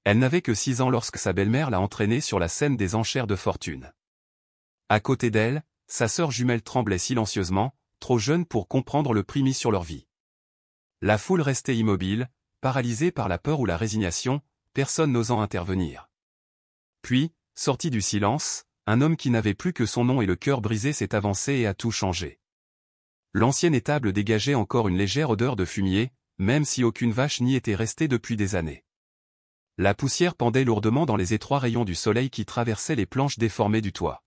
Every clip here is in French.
Elle n'avait que 6 ans lorsque sa belle-mère l'a entraînée sur la scène des enchères de fortune. À côté d'elle, sa sœur jumelle tremblait silencieusement, trop jeune pour comprendre le prix mis sur leur vie. La foule restait immobile, paralysée par la peur ou la résignation, personne n'osant intervenir. Puis, sorti du silence, un homme qui n'avait plus que son nom et le cœur brisé s'est avancé et a tout changé. L'ancienne étable dégageait encore une légère odeur de fumier, même si aucune vache n'y était restée depuis des années. La poussière pendait lourdement dans les étroits rayons du soleil qui traversaient les planches déformées du toit.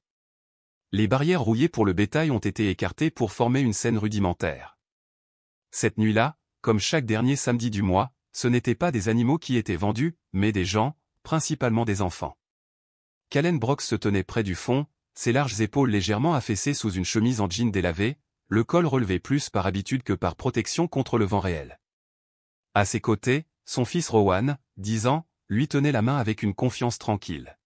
Les barrières rouillées pour le bétail ont été écartées pour former une scène rudimentaire. Cette nuit-là, comme chaque dernier samedi du mois, ce n'étaient pas des animaux qui étaient vendus, mais des gens, principalement des enfants. Calen Brox se tenait près du fond, ses larges épaules légèrement affaissées sous une chemise en jean délavé, le col relevé plus par habitude que par protection contre le vent réel. À ses côtés, son fils Rowan, 10 ans, lui tenait la main avec une confiance tranquille.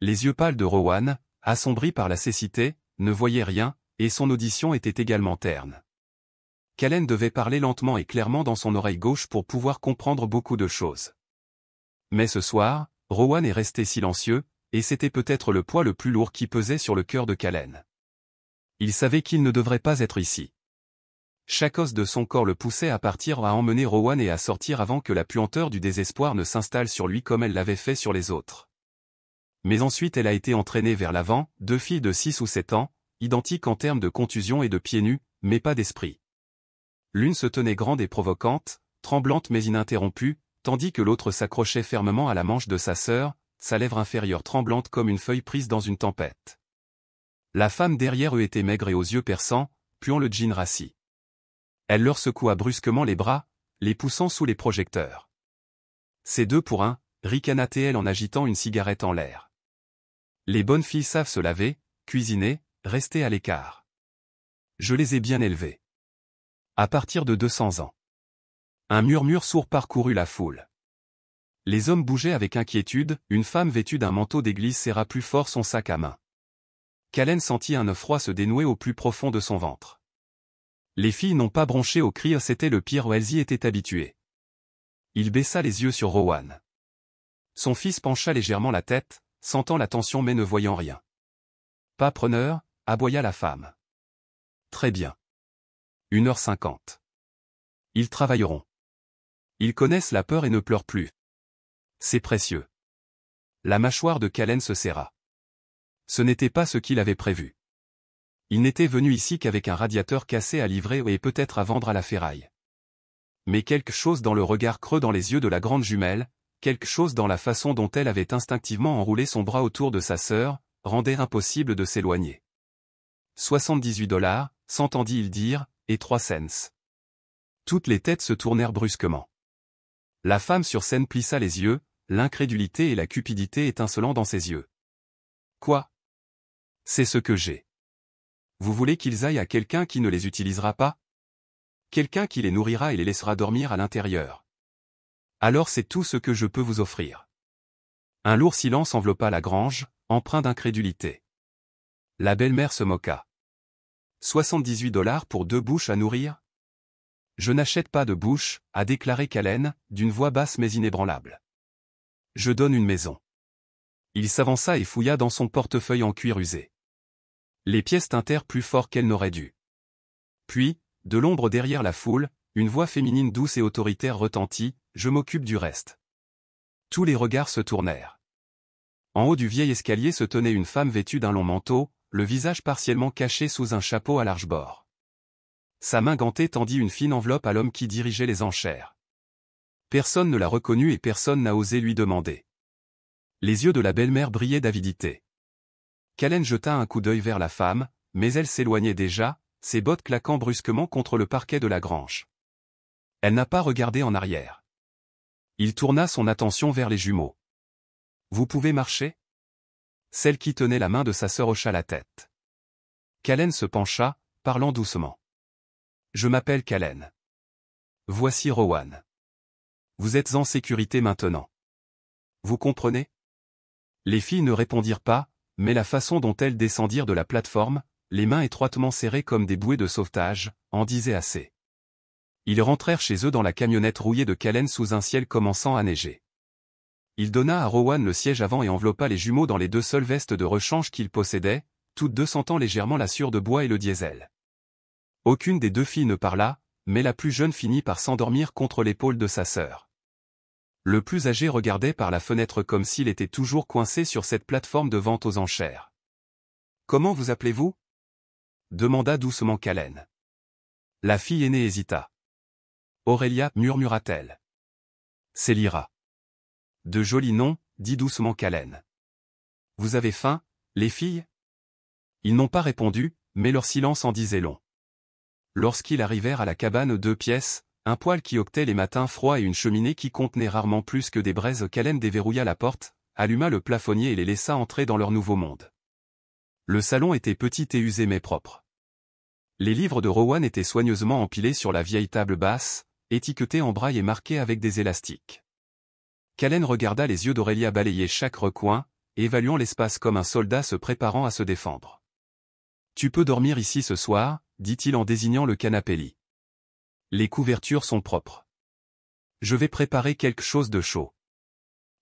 Les yeux pâles de Rowan, assombris par la cécité, ne voyaient rien, et son audition était également terne. Calen devait parler lentement et clairement dans son oreille gauche pour pouvoir comprendre beaucoup de choses. Mais ce soir, Rowan est resté silencieux, et c'était peut-être le poids le plus lourd qui pesait sur le cœur de Calen. Il savait qu'il ne devrait pas être ici. Chaque os de son corps le poussait à partir, à emmener Rowan et à sortir avant que la puanteur du désespoir ne s'installe sur lui comme elle l'avait fait sur les autres. Mais ensuite elle a été entraînée vers l'avant, 2 filles de 6 ou 7 ans, identiques en termes de contusion et de pieds nus, mais pas d'esprit. L'une se tenait grande et provocante, tremblante mais ininterrompue, tandis que l'autre s'accrochait fermement à la manche de sa sœur, sa lèvre inférieure tremblante comme une feuille prise dans une tempête. La femme derrière eux était maigre et aux yeux perçants, puant le jean rassis. Elle leur secoua brusquement les bras, les poussant sous les projecteurs. C'est 2 pour 1, ricana-t-elle en agitant une cigarette en l'air. Les bonnes filles savent se laver, cuisiner, rester à l'écart. Je les ai bien élevées. À partir de 200 ans. Un murmure sourd parcourut la foule. Les hommes bougeaient avec inquiétude, une femme vêtue d'un manteau d'église serra plus fort son sac à main. Calen sentit un œuf froid se dénouer au plus profond de son ventre. Les filles n'ont pas bronché au cri, c'était le pire où elles y étaient habituées. Il baissa les yeux sur Rowan. Son fils pencha légèrement la tête, sentant la tension mais ne voyant rien. Pas preneur, aboya la femme. Très bien. 1h50. Ils travailleront. Ils connaissent la peur et ne pleurent plus. C'est précieux. La mâchoire de Calen se serra. Ce n'était pas ce qu'il avait prévu. Il n'était venu ici qu'avec un radiateur cassé à livrer et peut-être à vendre à la ferraille. Mais quelque chose dans le regard creux dans les yeux de la grande jumelle, quelque chose dans la façon dont elle avait instinctivement enroulé son bras autour de sa sœur, rendait impossible de s'éloigner. 78$, s'entendit-il dire, et 3 cents. Toutes les têtes se tournèrent brusquement. La femme sur scène plissa les yeux, l'incrédulité et la cupidité étincelant dans ses yeux. Quoi? C'est ce que j'ai. Vous voulez qu'ils aillent à quelqu'un qui ne les utilisera pas? Quelqu'un qui les nourrira et les laissera dormir à l'intérieur. Alors c'est tout ce que je peux vous offrir. Un lourd silence enveloppa la grange, empreint d'incrédulité. La belle-mère se moqua. 78$ pour 2 bouches à nourrir? Je n'achète pas de bouches, a déclaré Calen, d'une voix basse mais inébranlable. Je donne une maison. Il s'avança et fouilla dans son portefeuille en cuir usé. Les pièces tintèrent plus fort qu'elles n'auraient dû. Puis, de l'ombre derrière la foule, une voix féminine douce et autoritaire retentit, « Je m'occupe du reste. » Tous les regards se tournèrent. En haut du vieil escalier se tenait une femme vêtue d'un long manteau, le visage partiellement caché sous un chapeau à large bord. Sa main gantée tendit une fine enveloppe à l'homme qui dirigeait les enchères. Personne ne l'a reconnu et personne n'a osé lui demander. Les yeux de la belle-mère brillaient d'avidité. Calen jeta un coup d'œil vers la femme, mais elle s'éloignait déjà, ses bottes claquant brusquement contre le parquet de la grange. Elle n'a pas regardé en arrière. Il tourna son attention vers les jumeaux. « Vous pouvez marcher ?» Celle qui tenait la main de sa sœur hocha la tête. Calen se pencha, parlant doucement. « Je m'appelle Calen. Voici Rowan. Vous êtes en sécurité maintenant. Vous comprenez ?» Les filles ne répondirent pas, mais la façon dont elles descendirent de la plateforme, les mains étroitement serrées comme des bouées de sauvetage, en disait assez. Ils rentrèrent chez eux dans la camionnette rouillée de Calen sous un ciel commençant à neiger. Il donna à Rowan le siège avant et enveloppa les jumeaux dans les deux seules vestes de rechange qu'ils possédaient, toutes deux sentant légèrement la sueur de bois et le diesel. Aucune des deux filles ne parla, mais la plus jeune finit par s'endormir contre l'épaule de sa sœur. Le plus âgé regardait par la fenêtre comme s'il était toujours coincé sur cette plateforme de vente aux enchères. « Comment vous appelez-vous » demanda doucement Callen. La fille aînée hésita. « Aurélia, murmura-t-elle. »« C'est Lyra. »« De jolis noms, » dit doucement Callen. « Vous avez faim, les filles ?» Ils n'ont pas répondu, mais leur silence en disait long. Lorsqu'ils arrivèrent à la cabane 2 pièces, un poêle qui octait les matins froids et une cheminée qui contenait rarement plus que des braises, Callen déverrouilla la porte, alluma le plafonnier et les laissa entrer dans leur nouveau monde. Le salon était petit et usé mais propre. Les livres de Rowan étaient soigneusement empilés sur la vieille table basse, étiquetés en braille et marqués avec des élastiques. Callen regarda les yeux d'Aurélia balayer chaque recoin, évaluant l'espace comme un soldat se préparant à se défendre. « Tu peux dormir ici ce soir » dit-il en désignant le canapé-lit. « Les couvertures sont propres. Je vais préparer quelque chose de chaud. »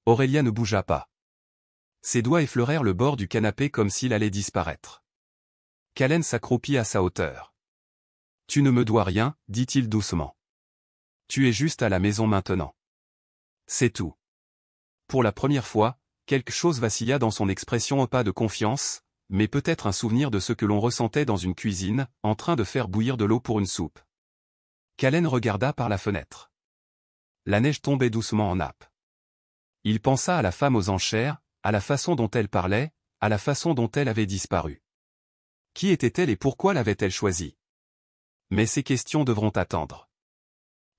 Aurélia ne bougea pas. Ses doigts effleurèrent le bord du canapé comme s'il allait disparaître. Callen s'accroupit à sa hauteur. « Tu ne me dois rien, dit-il doucement. Tu es juste à la maison maintenant. C'est tout. » Pour la première fois, quelque chose vacilla dans son expression, pas de confiance, mais peut-être un souvenir de ce que l'on ressentait dans une cuisine, en train de faire bouillir de l'eau pour une soupe. Callen regarda par la fenêtre. La neige tombait doucement en nappe. Il pensa à la femme aux enchères, à la façon dont elle parlait, à la façon dont elle avait disparu. Qui était-elle et pourquoi l'avait-elle choisie? Mais ces questions devront attendre.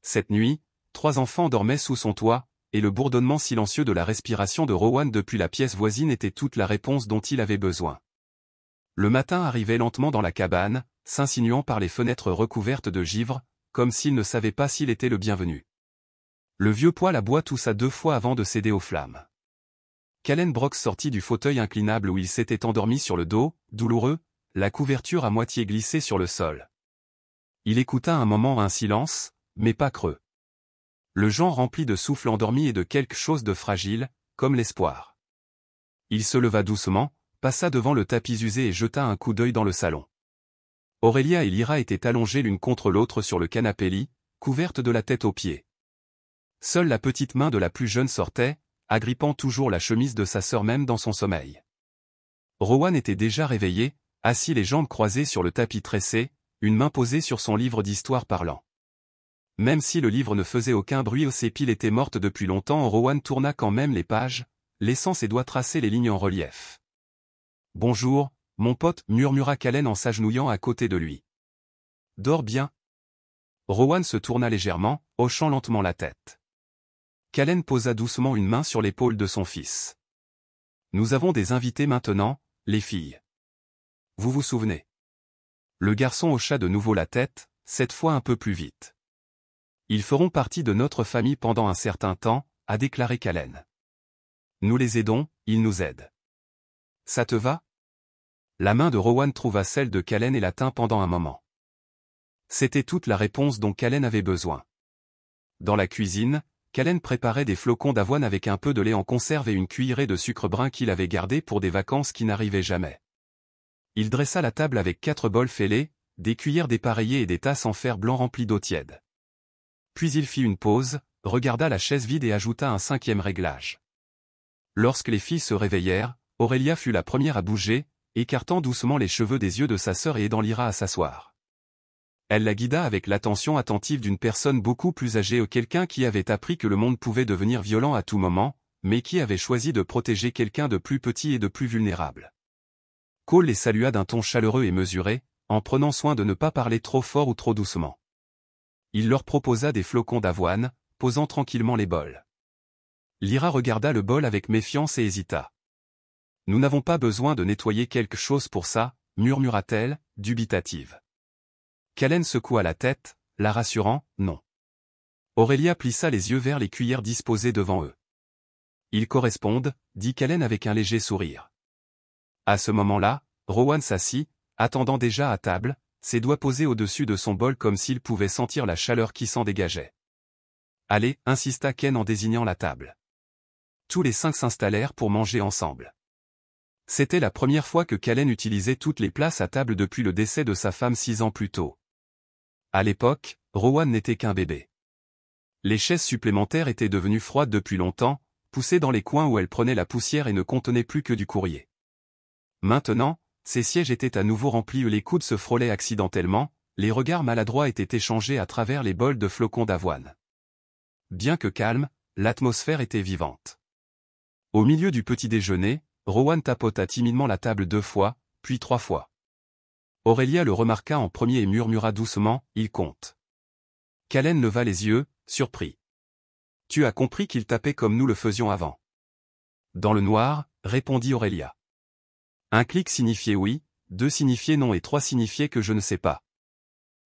Cette nuit, 3 enfants dormaient sous son toit, et le bourdonnement silencieux de la respiration de Rowan depuis la pièce voisine était toute la réponse dont il avait besoin. Le matin arrivait lentement dans la cabane, s'insinuant par les fenêtres recouvertes de givre, comme s'il ne savait pas s'il était le bienvenu. Le vieux poêle à bois toussa 2 fois avant de céder aux flammes. Callen Brooks sortit du fauteuil inclinable où il s'était endormi sur le dos, douloureux, la couverture à moitié glissée sur le sol. Il écouta un moment un silence, mais pas creux. Le genre rempli de souffle endormi et de quelque chose de fragile, comme l'espoir. Il se leva doucement, passa devant le tapis usé et jeta un coup d'œil dans le salon. Aurélia et Lyra étaient allongées l'une contre l'autre sur le canapé-lit, couvertes de la tête aux pieds. Seule la petite main de la plus jeune sortait, agrippant toujours la chemise de sa sœur même dans son sommeil. Rowan était déjà réveillé, assis les jambes croisées sur le tapis tressé, une main posée sur son livre d'histoire parlant. Même si le livre ne faisait aucun bruit ou ses piles étaient mortes depuis longtemps, Rowan tourna quand même les pages, laissant ses doigts tracer les lignes en relief. « Bonjour, mon pote » murmura Callen en s'agenouillant à côté de lui. « Dors bien ?» Rowan se tourna légèrement, hochant lentement la tête. Callen posa doucement une main sur l'épaule de son fils. « Nous avons des invités maintenant, les filles. Vous vous souvenez ?» Le garçon hocha de nouveau la tête, cette fois un peu plus vite. « Ils feront partie de notre famille pendant un certain temps » a déclaré Callen. « Nous les aidons, ils nous aident. Ça te va ?» La main de Rowan trouva celle de Callen et la tint pendant un moment. C'était toute la réponse dont Callen avait besoin. Dans la cuisine, Callen préparait des flocons d'avoine avec un peu de lait en conserve et une cuillerée de sucre brun qu'il avait gardé pour des vacances qui n'arrivaient jamais. Il dressa la table avec 4 bols fêlés, des cuillères dépareillées et des tasses en fer blanc remplies d'eau tiède. Puis il fit une pause, regarda la chaise vide et ajouta un 5e réglage. Lorsque les filles se réveillèrent, Aurélia fut la première à bouger, écartant doucement les cheveux des yeux de sa sœur et aidant Lyra à s'asseoir. Elle la guida avec l'attention attentive d'une personne beaucoup plus âgée ou quelqu'un qui avait appris que le monde pouvait devenir violent à tout moment, mais qui avait choisi de protéger quelqu'un de plus petit et de plus vulnérable. Cole les salua d'un ton chaleureux et mesuré, en prenant soin de ne pas parler trop fort ou trop doucement. Il leur proposa des flocons d'avoine, posant tranquillement les bols. Lyra regarda le bol avec méfiance et hésita. « Nous n'avons pas besoin de nettoyer quelque chose pour ça, » murmura-t-elle, dubitative. Callen secoua la tête, la rassurant, « Non. » Aurélia plissa les yeux vers les cuillères disposées devant eux. « Ils correspondent, » dit Callen avec un léger sourire. À ce moment-là, Rowan s'assit, attendant déjà à table, ses doigts posés au-dessus de son bol comme s'il pouvait sentir la chaleur qui s'en dégageait. « Allez, » insista Ken en désignant la table. Tous les 5 s'installèrent pour manger ensemble. C'était la première fois que Callen utilisait toutes les places à table depuis le décès de sa femme 6 ans plus tôt. À l'époque, Rowan n'était qu'un bébé. Les chaises supplémentaires étaient devenues froides depuis longtemps, poussées dans les coins où elles prenaient la poussière et ne contenaient plus que du courrier. Maintenant, ces sièges étaient à nouveau remplis où les coudes se frôlaient accidentellement, les regards maladroits étaient échangés à travers les bols de flocons d'avoine. Bien que calme, l'atmosphère était vivante. Au milieu du petit déjeuner, Rowan tapota timidement la table 2 fois, puis 3 fois. Aurélia le remarqua en premier et murmura doucement, « Il compte ». Callen leva les yeux, surpris. « Tu as compris qu'il tapait comme nous le faisions avant ?» Dans le noir, répondit Aurélia. Un clic signifiait oui, 2 signifiait non et 3 signifiait que je ne sais pas.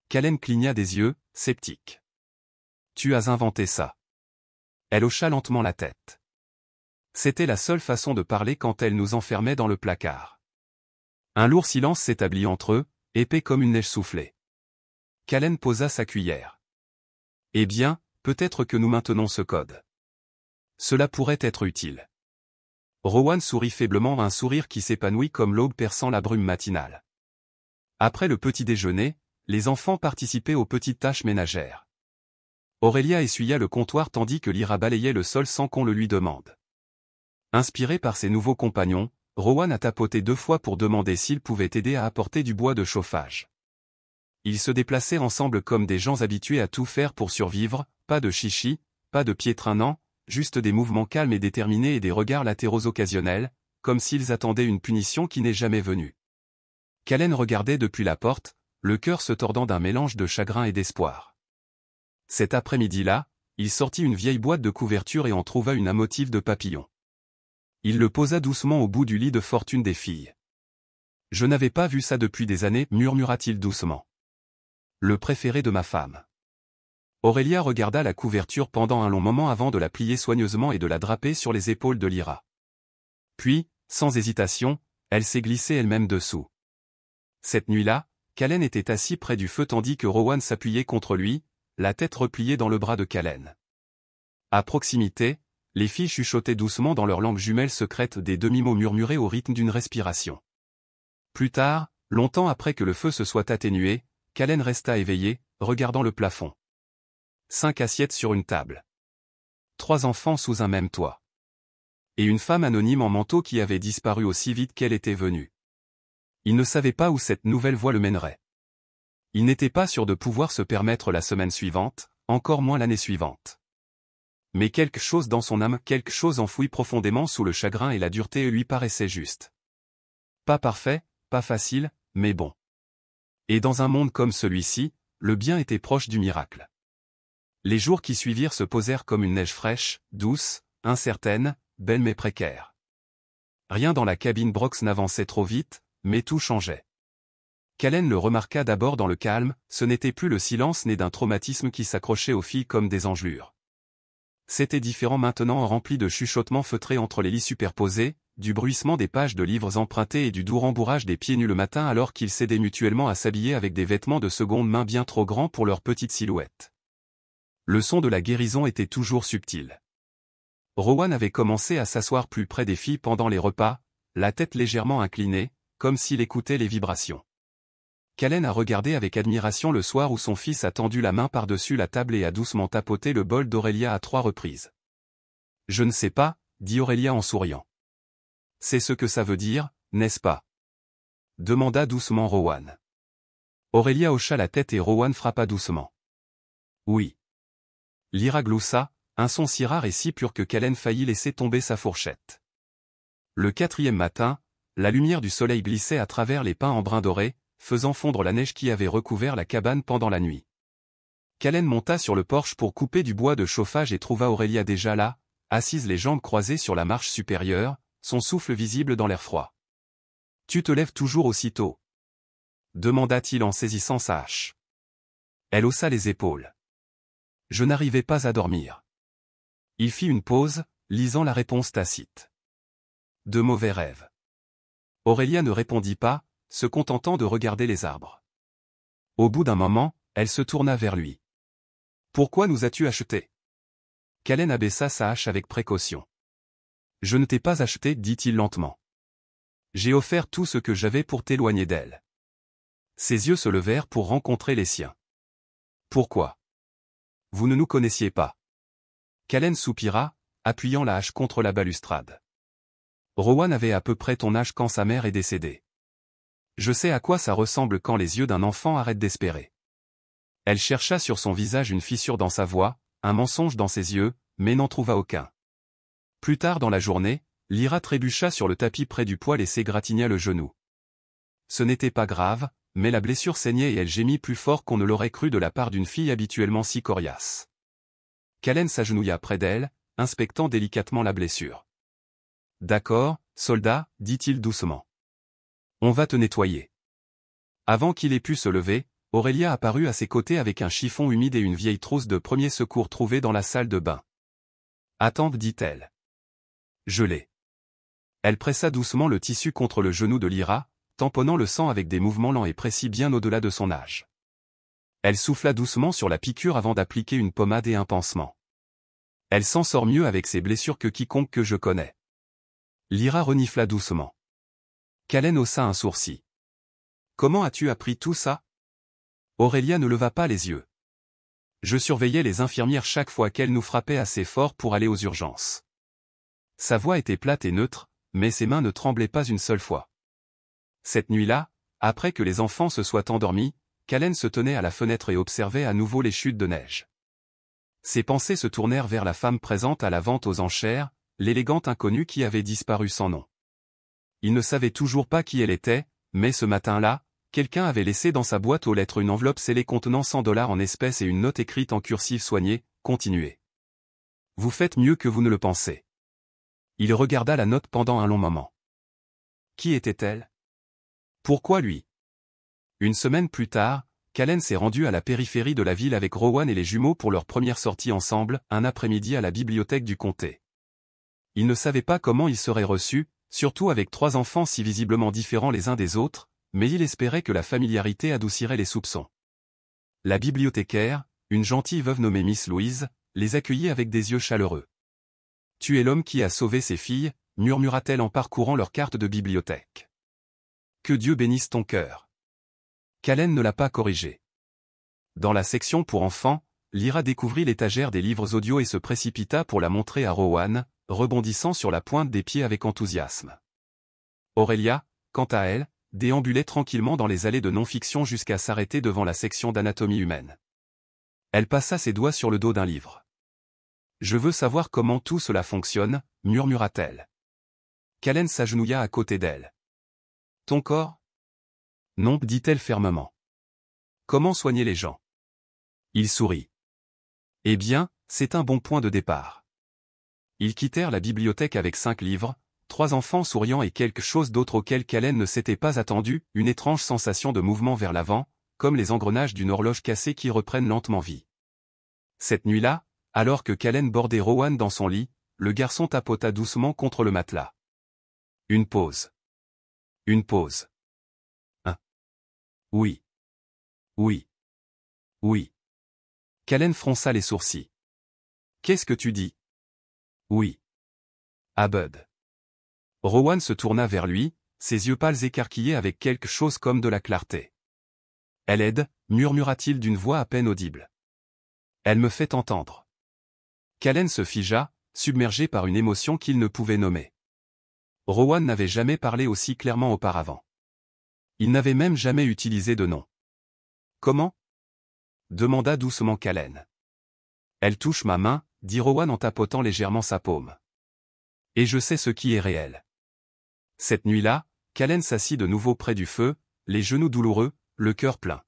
Callen cligna des yeux, sceptique. « Tu as inventé ça. » Elle hocha lentement la tête. C'était la seule façon de parler quand elle nous enfermait dans le placard. Un lourd silence s'établit entre eux, épais comme une neige soufflée. Callen posa sa cuillère. « Eh bien, peut-être que nous maintenons ce code. Cela pourrait être utile. » Rowan sourit faiblement, un sourire qui s'épanouit comme l'aube perçant la brume matinale. Après le petit déjeuner, les enfants participaient aux petites tâches ménagères. Aurélia essuya le comptoir tandis que Lyra balayait le sol sans qu'on le lui demande. Inspiré par ses nouveaux compagnons, Rowan a tapoté 2 fois pour demander s'il pouvait aider à apporter du bois de chauffage. Ils se déplaçaient ensemble comme des gens habitués à tout faire pour survivre, pas de chichi, pas de pieds traînants, juste des mouvements calmes et déterminés et des regards latéraux occasionnels, comme s'ils attendaient une punition qui n'est jamais venue. Callen regardait depuis la porte, le cœur se tordant d'un mélange de chagrin et d'espoir. Cet après-midi-là, il sortit une vieille boîte de couverture et en trouva une à motif de papillon. Il le posa doucement au bout du lit de fortune des filles. « Je n'avais pas vu ça depuis des années, murmura-t-il doucement. Le préféré de ma femme. » Aurélia regarda la couverture pendant un long moment avant de la plier soigneusement et de la draper sur les épaules de Lyra. Puis, sans hésitation, elle s'est glissée elle-même dessous. Cette nuit-là, Callen était assis près du feu tandis que Rowan s'appuyait contre lui, la tête repliée dans le bras de Callen. À proximité, les filles chuchotaient doucement dans leur langue jumelle secrète des demi-mots murmurés au rythme d'une respiration. Plus tard, longtemps après que le feu se soit atténué, Callen resta éveillé, regardant le plafond. 5 assiettes sur une table. 3 enfants sous un même toit. Et une femme anonyme en manteau qui avait disparu aussi vite qu'elle était venue. Il ne savait pas où cette nouvelle voie le mènerait. Il n'était pas sûr de pouvoir se permettre la semaine suivante, encore moins l'année suivante. Mais quelque chose dans son âme, quelque chose enfoui profondément sous le chagrin et la dureté lui paraissait juste. Pas parfait, pas facile, mais bon. Et dans un monde comme celui-ci, le bien était proche du miracle. Les jours qui suivirent se posèrent comme une neige fraîche, douce, incertaine, belle mais précaire. Rien dans la cabine Brox n'avançait trop vite, mais tout changeait. Callen le remarqua d'abord dans le calme, ce n'était plus le silence né d'un traumatisme qui s'accrochait aux filles comme des engelures. C'était différent maintenant, rempli de chuchotements feutrés entre les lits superposés, du bruissement des pages de livres empruntés et du doux rembourrage des pieds nus le matin alors qu'ils s'aidaient mutuellement à s'habiller avec des vêtements de seconde main bien trop grands pour leur petite silhouette. Le son de la guérison était toujours subtil. Rowan avait commencé à s'asseoir plus près des filles pendant les repas, la tête légèrement inclinée, comme s'il écoutait les vibrations. Callen a regardé avec admiration le soir où son fils a tendu la main par-dessus la table et a doucement tapoté le bol d'Aurélia à 3 reprises. « Je ne sais pas, » dit Aurélia en souriant. « C'est ce que ça veut dire, n'est-ce pas ?» demanda doucement Rowan. Aurélia hocha la tête et Rowan frappa doucement. « Oui. » Lyra gloussa, un son si rare et si pur que Callen faillit laisser tomber sa fourchette. Le 4e matin, la lumière du soleil glissait à travers les pins en brun doré, faisant fondre la neige qui avait recouvert la cabane pendant la nuit. Callen monta sur le porche pour couper du bois de chauffage et trouva Aurélia déjà là, assise les jambes croisées sur la marche supérieure, son souffle visible dans l'air froid. « Tu te lèves toujours aussitôt ?» demanda-t-il en saisissant sa hache. Elle haussa les épaules. « Je n'arrivais pas à dormir. » Il fit une pause, lisant la réponse tacite. « De mauvais rêves. » Aurélia ne répondit pas, se contentant de regarder les arbres. Au bout d'un moment, elle se tourna vers lui. « Pourquoi nous as-tu acheté ?» Callen abaissa sa hache avec précaution. Je ne t'ai pas acheté, dit-il lentement. J'ai offert tout ce que j'avais pour t'éloigner d'elle. Ses yeux se levèrent pour rencontrer les siens. Pourquoi? Vous ne nous connaissiez pas. Callen soupira, appuyant la hache contre la balustrade. Rowan avait à peu près ton âge quand sa mère est décédée. Je sais à quoi ça ressemble quand les yeux d'un enfant arrêtent d'espérer. Elle chercha sur son visage une fissure dans sa voix, un mensonge dans ses yeux, mais n'en trouva aucun. Plus tard dans la journée, Lyra trébucha sur le tapis près du poêle et s'égratigna le genou. Ce n'était pas grave, mais la blessure saignait et elle gémit plus fort qu'on ne l'aurait cru de la part d'une fille habituellement si coriace. Callen s'agenouilla près d'elle, inspectant délicatement la blessure. « D'accord, soldat, dit-il doucement. On va te nettoyer. » Avant qu'il ait pu se lever, Aurélia apparut à ses côtés avec un chiffon humide et une vieille trousse de premier secours trouvée dans la salle de bain. « Attends, dit-elle. Je l'ai. » Elle pressa doucement le tissu contre le genou de Lyra, tamponnant le sang avec des mouvements lents et précis bien au-delà de son âge. Elle souffla doucement sur la piqûre avant d'appliquer une pommade et un pansement. Elle s'en sort mieux avec ses blessures que quiconque que je connais. Lyra renifla doucement. Callen haussa un sourcil. Comment as-tu appris tout ça? Aurélia ne leva pas les yeux. Je surveillais les infirmières chaque fois qu'elles nous frappaient assez fort pour aller aux urgences. Sa voix était plate et neutre, mais ses mains ne tremblaient pas une seule fois. Cette nuit-là, après que les enfants se soient endormis, Callen se tenait à la fenêtre et observait à nouveau les chutes de neige. Ses pensées se tournèrent vers la femme présente à la vente aux enchères, l'élégante inconnue qui avait disparu sans nom. Il ne savait toujours pas qui elle était, mais ce matin-là, quelqu'un avait laissé dans sa boîte aux lettres une enveloppe scellée contenant $100 en espèces et une note écrite en cursive soignée, continuez. Vous faites mieux que vous ne le pensez. Il regarda la note pendant un long moment. Qui était-elle? Pourquoi lui? Une semaine plus tard, Callen s'est rendu à la périphérie de la ville avec Rowan et les jumeaux pour leur première sortie ensemble, un après-midi à la bibliothèque du comté. Il ne savait pas comment il serait reçu, surtout avec 3 enfants si visiblement différents les uns des autres, mais il espérait que la familiarité adoucirait les soupçons. La bibliothécaire, une gentille veuve nommée Miss Louise, les accueillit avec des yeux chaleureux. « Tu es l'homme qui a sauvé ses filles » murmura-t-elle en parcourant leur carte de bibliothèque. « Que Dieu bénisse ton cœur. » Callen ne l'a pas corrigé. Dans la section pour enfants, Lyra découvrit l'étagère des livres audio et se précipita pour la montrer à Rowan, rebondissant sur la pointe des pieds avec enthousiasme. Aurélia, quant à elle, déambulait tranquillement dans les allées de non-fiction jusqu'à s'arrêter devant la section d'anatomie humaine. Elle passa ses doigts sur le dos d'un livre. « Je veux savoir comment tout cela fonctionne, » murmura-t-elle. Callen s'agenouilla à côté d'elle. « Ton corps? » Non, dit-elle fermement. « Comment soigner les gens? » Il sourit. « Eh bien, c'est un bon point de départ. » Ils quittèrent la bibliothèque avec 5 livres, 3 enfants souriants et quelque chose d'autre auquel Callen ne s'était pas attendu, une étrange sensation de mouvement vers l'avant, comme les engrenages d'une horloge cassée qui reprennent lentement vie. Cette nuit-là, alors que Callen bordait Rowan dans son lit, le garçon tapota doucement contre le matelas. Une pause. Une pause. Oui. Oui. Oui. Callen fronça les sourcils. Qu'est-ce que tu dis? Oui. Ah Bud. Rowan se tourna vers lui, ses yeux pâles écarquillés avec quelque chose comme de la clarté. Elle aide, murmura-t-il d'une voix à peine audible. Elle me fait entendre. Callen se figea, submergé par une émotion qu'il ne pouvait nommer. Rowan n'avait jamais parlé aussi clairement auparavant. Il n'avait même jamais utilisé de nom. Comment? Demanda doucement Callen. Elle touche ma main, dit Rowan en tapotant légèrement sa paume. Et je sais ce qui est réel. Cette nuit-là, Callen s'assit de nouveau près du feu, les genoux douloureux, le cœur plein.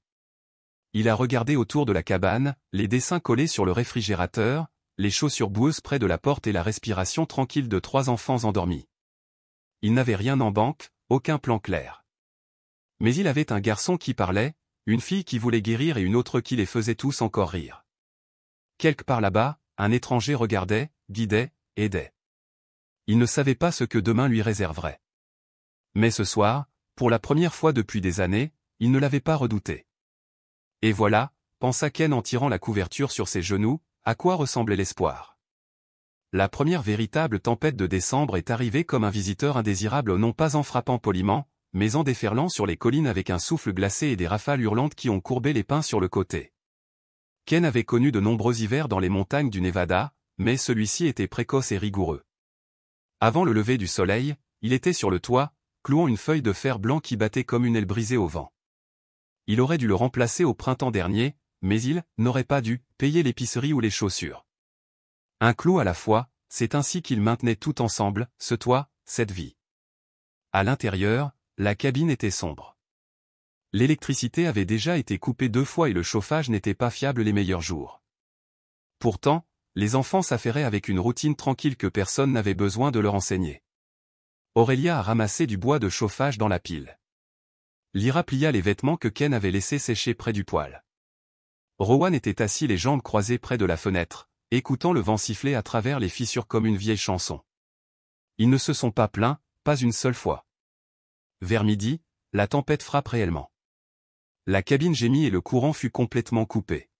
Il a regardé autour de la cabane, les dessins collés sur le réfrigérateur, les chaussures boueuses près de la porte et la respiration tranquille de 3 enfants endormis. Il n'avait rien en banque, aucun plan clair. Mais il avait un garçon qui parlait, une fille qui voulait guérir et une autre qui les faisait tous encore rire. Quelque part là-bas, un étranger regardait, guidait, aidait. Il ne savait pas ce que demain lui réserverait. Mais ce soir, pour la première fois depuis des années, il ne l'avait pas redouté. Et voilà, pensa Ken en tirant la couverture sur ses genoux, à quoi ressemblait l'espoir. La première véritable tempête de décembre est arrivée comme un visiteur indésirable, non pas en frappant poliment, mais en déferlant sur les collines avec un souffle glacé et des rafales hurlantes qui ont courbé les pins sur le côté. Ken avait connu de nombreux hivers dans les montagnes du Nevada, mais celui-ci était précoce et rigoureux. Avant le lever du soleil, il était sur le toit, clouant une feuille de fer blanc qui battait comme une aile brisée au vent. Il aurait dû le remplacer au printemps dernier, mais il n'aurait pas dû payer l'épicerie ou les chaussures. Un clou à la fois, c'est ainsi qu'il maintenait tout ensemble, ce toit, cette vie. À l'intérieur, la cabine était sombre. L'électricité avait déjà été coupée 2 fois et le chauffage n'était pas fiable les meilleurs jours. Pourtant, les enfants s'affairaient avec une routine tranquille que personne n'avait besoin de leur enseigner. Aurélia a ramassé du bois de chauffage dans la pile. Lyra plia les vêtements que Ken avait laissés sécher près du poêle. Rowan était assis les jambes croisées près de la fenêtre, écoutant le vent siffler à travers les fissures comme une vieille chanson. Ils ne se sont pas plaints, pas une seule fois. Vers midi, la tempête frappe réellement. La cabine gémit et le courant fut complètement coupé.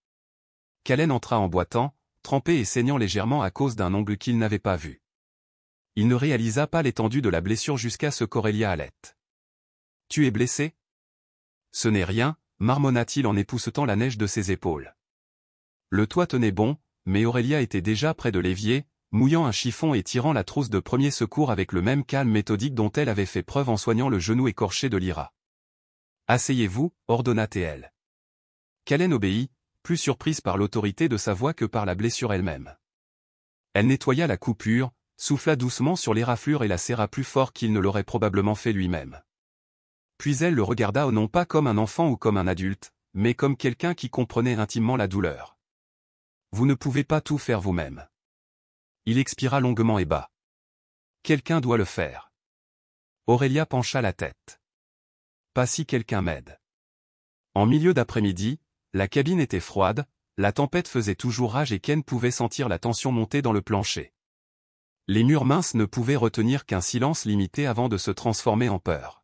Callen entra en boitant, trempé et saignant légèrement à cause d'un ongle qu'il n'avait pas vu. Il ne réalisa pas l'étendue de la blessure jusqu'à ce qu'Aurélia halète. « Tu es blessé ?» ?»« Ce n'est rien, » marmonna-t-il en époussetant la neige de ses épaules. Le toit tenait bon, mais Aurélia était déjà près de l'évier, mouillant un chiffon et tirant la trousse de premier secours avec le même calme méthodique dont elle avait fait preuve en soignant le genou écorché de Lyra. « Asseyez-vous, » ordonna-t-elle. Callen obéit, plus surprise par l'autorité de sa voix que par la blessure elle-même. Elle nettoya la coupure, souffla doucement sur l'éraflure et la serra plus fort qu'il ne l'aurait probablement fait lui-même. Puis elle le regarda non pas comme un enfant ou comme un adulte, mais comme quelqu'un qui comprenait intimement la douleur. « Vous ne pouvez pas tout faire vous-même. » Il expira longuement et bas. « Quelqu'un doit le faire. » Aurélia pencha la tête. « Pas si quelqu'un m'aide. » En milieu d'après-midi, la cabine était froide, la tempête faisait toujours rage et Ken pouvait sentir la tension monter dans le plancher. Les murs minces ne pouvaient retenir qu'un silence limité avant de se transformer en peur.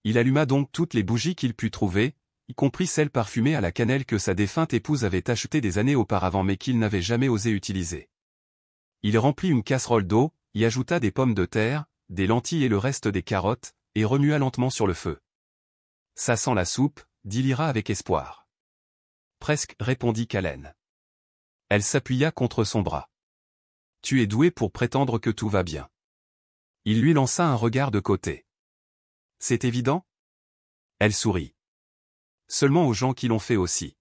Il alluma donc toutes les bougies qu'il put trouver, y compris celles parfumées à la cannelle que sa défunte épouse avait achetées des années auparavant mais qu'il n'avait jamais osé utiliser. Il remplit une casserole d'eau, y ajouta des pommes de terre, des lentilles et le reste des carottes, et remua lentement sur le feu. « Ça sent la soupe », dit Lyra avec espoir. « Presque, » répondit Callen. Elle s'appuya contre son bras. « Tu es doué pour prétendre que tout va bien. » Il lui lança un regard de côté. « C'est évident ?» Elle sourit. « Seulement aux gens qui l'ont fait aussi. »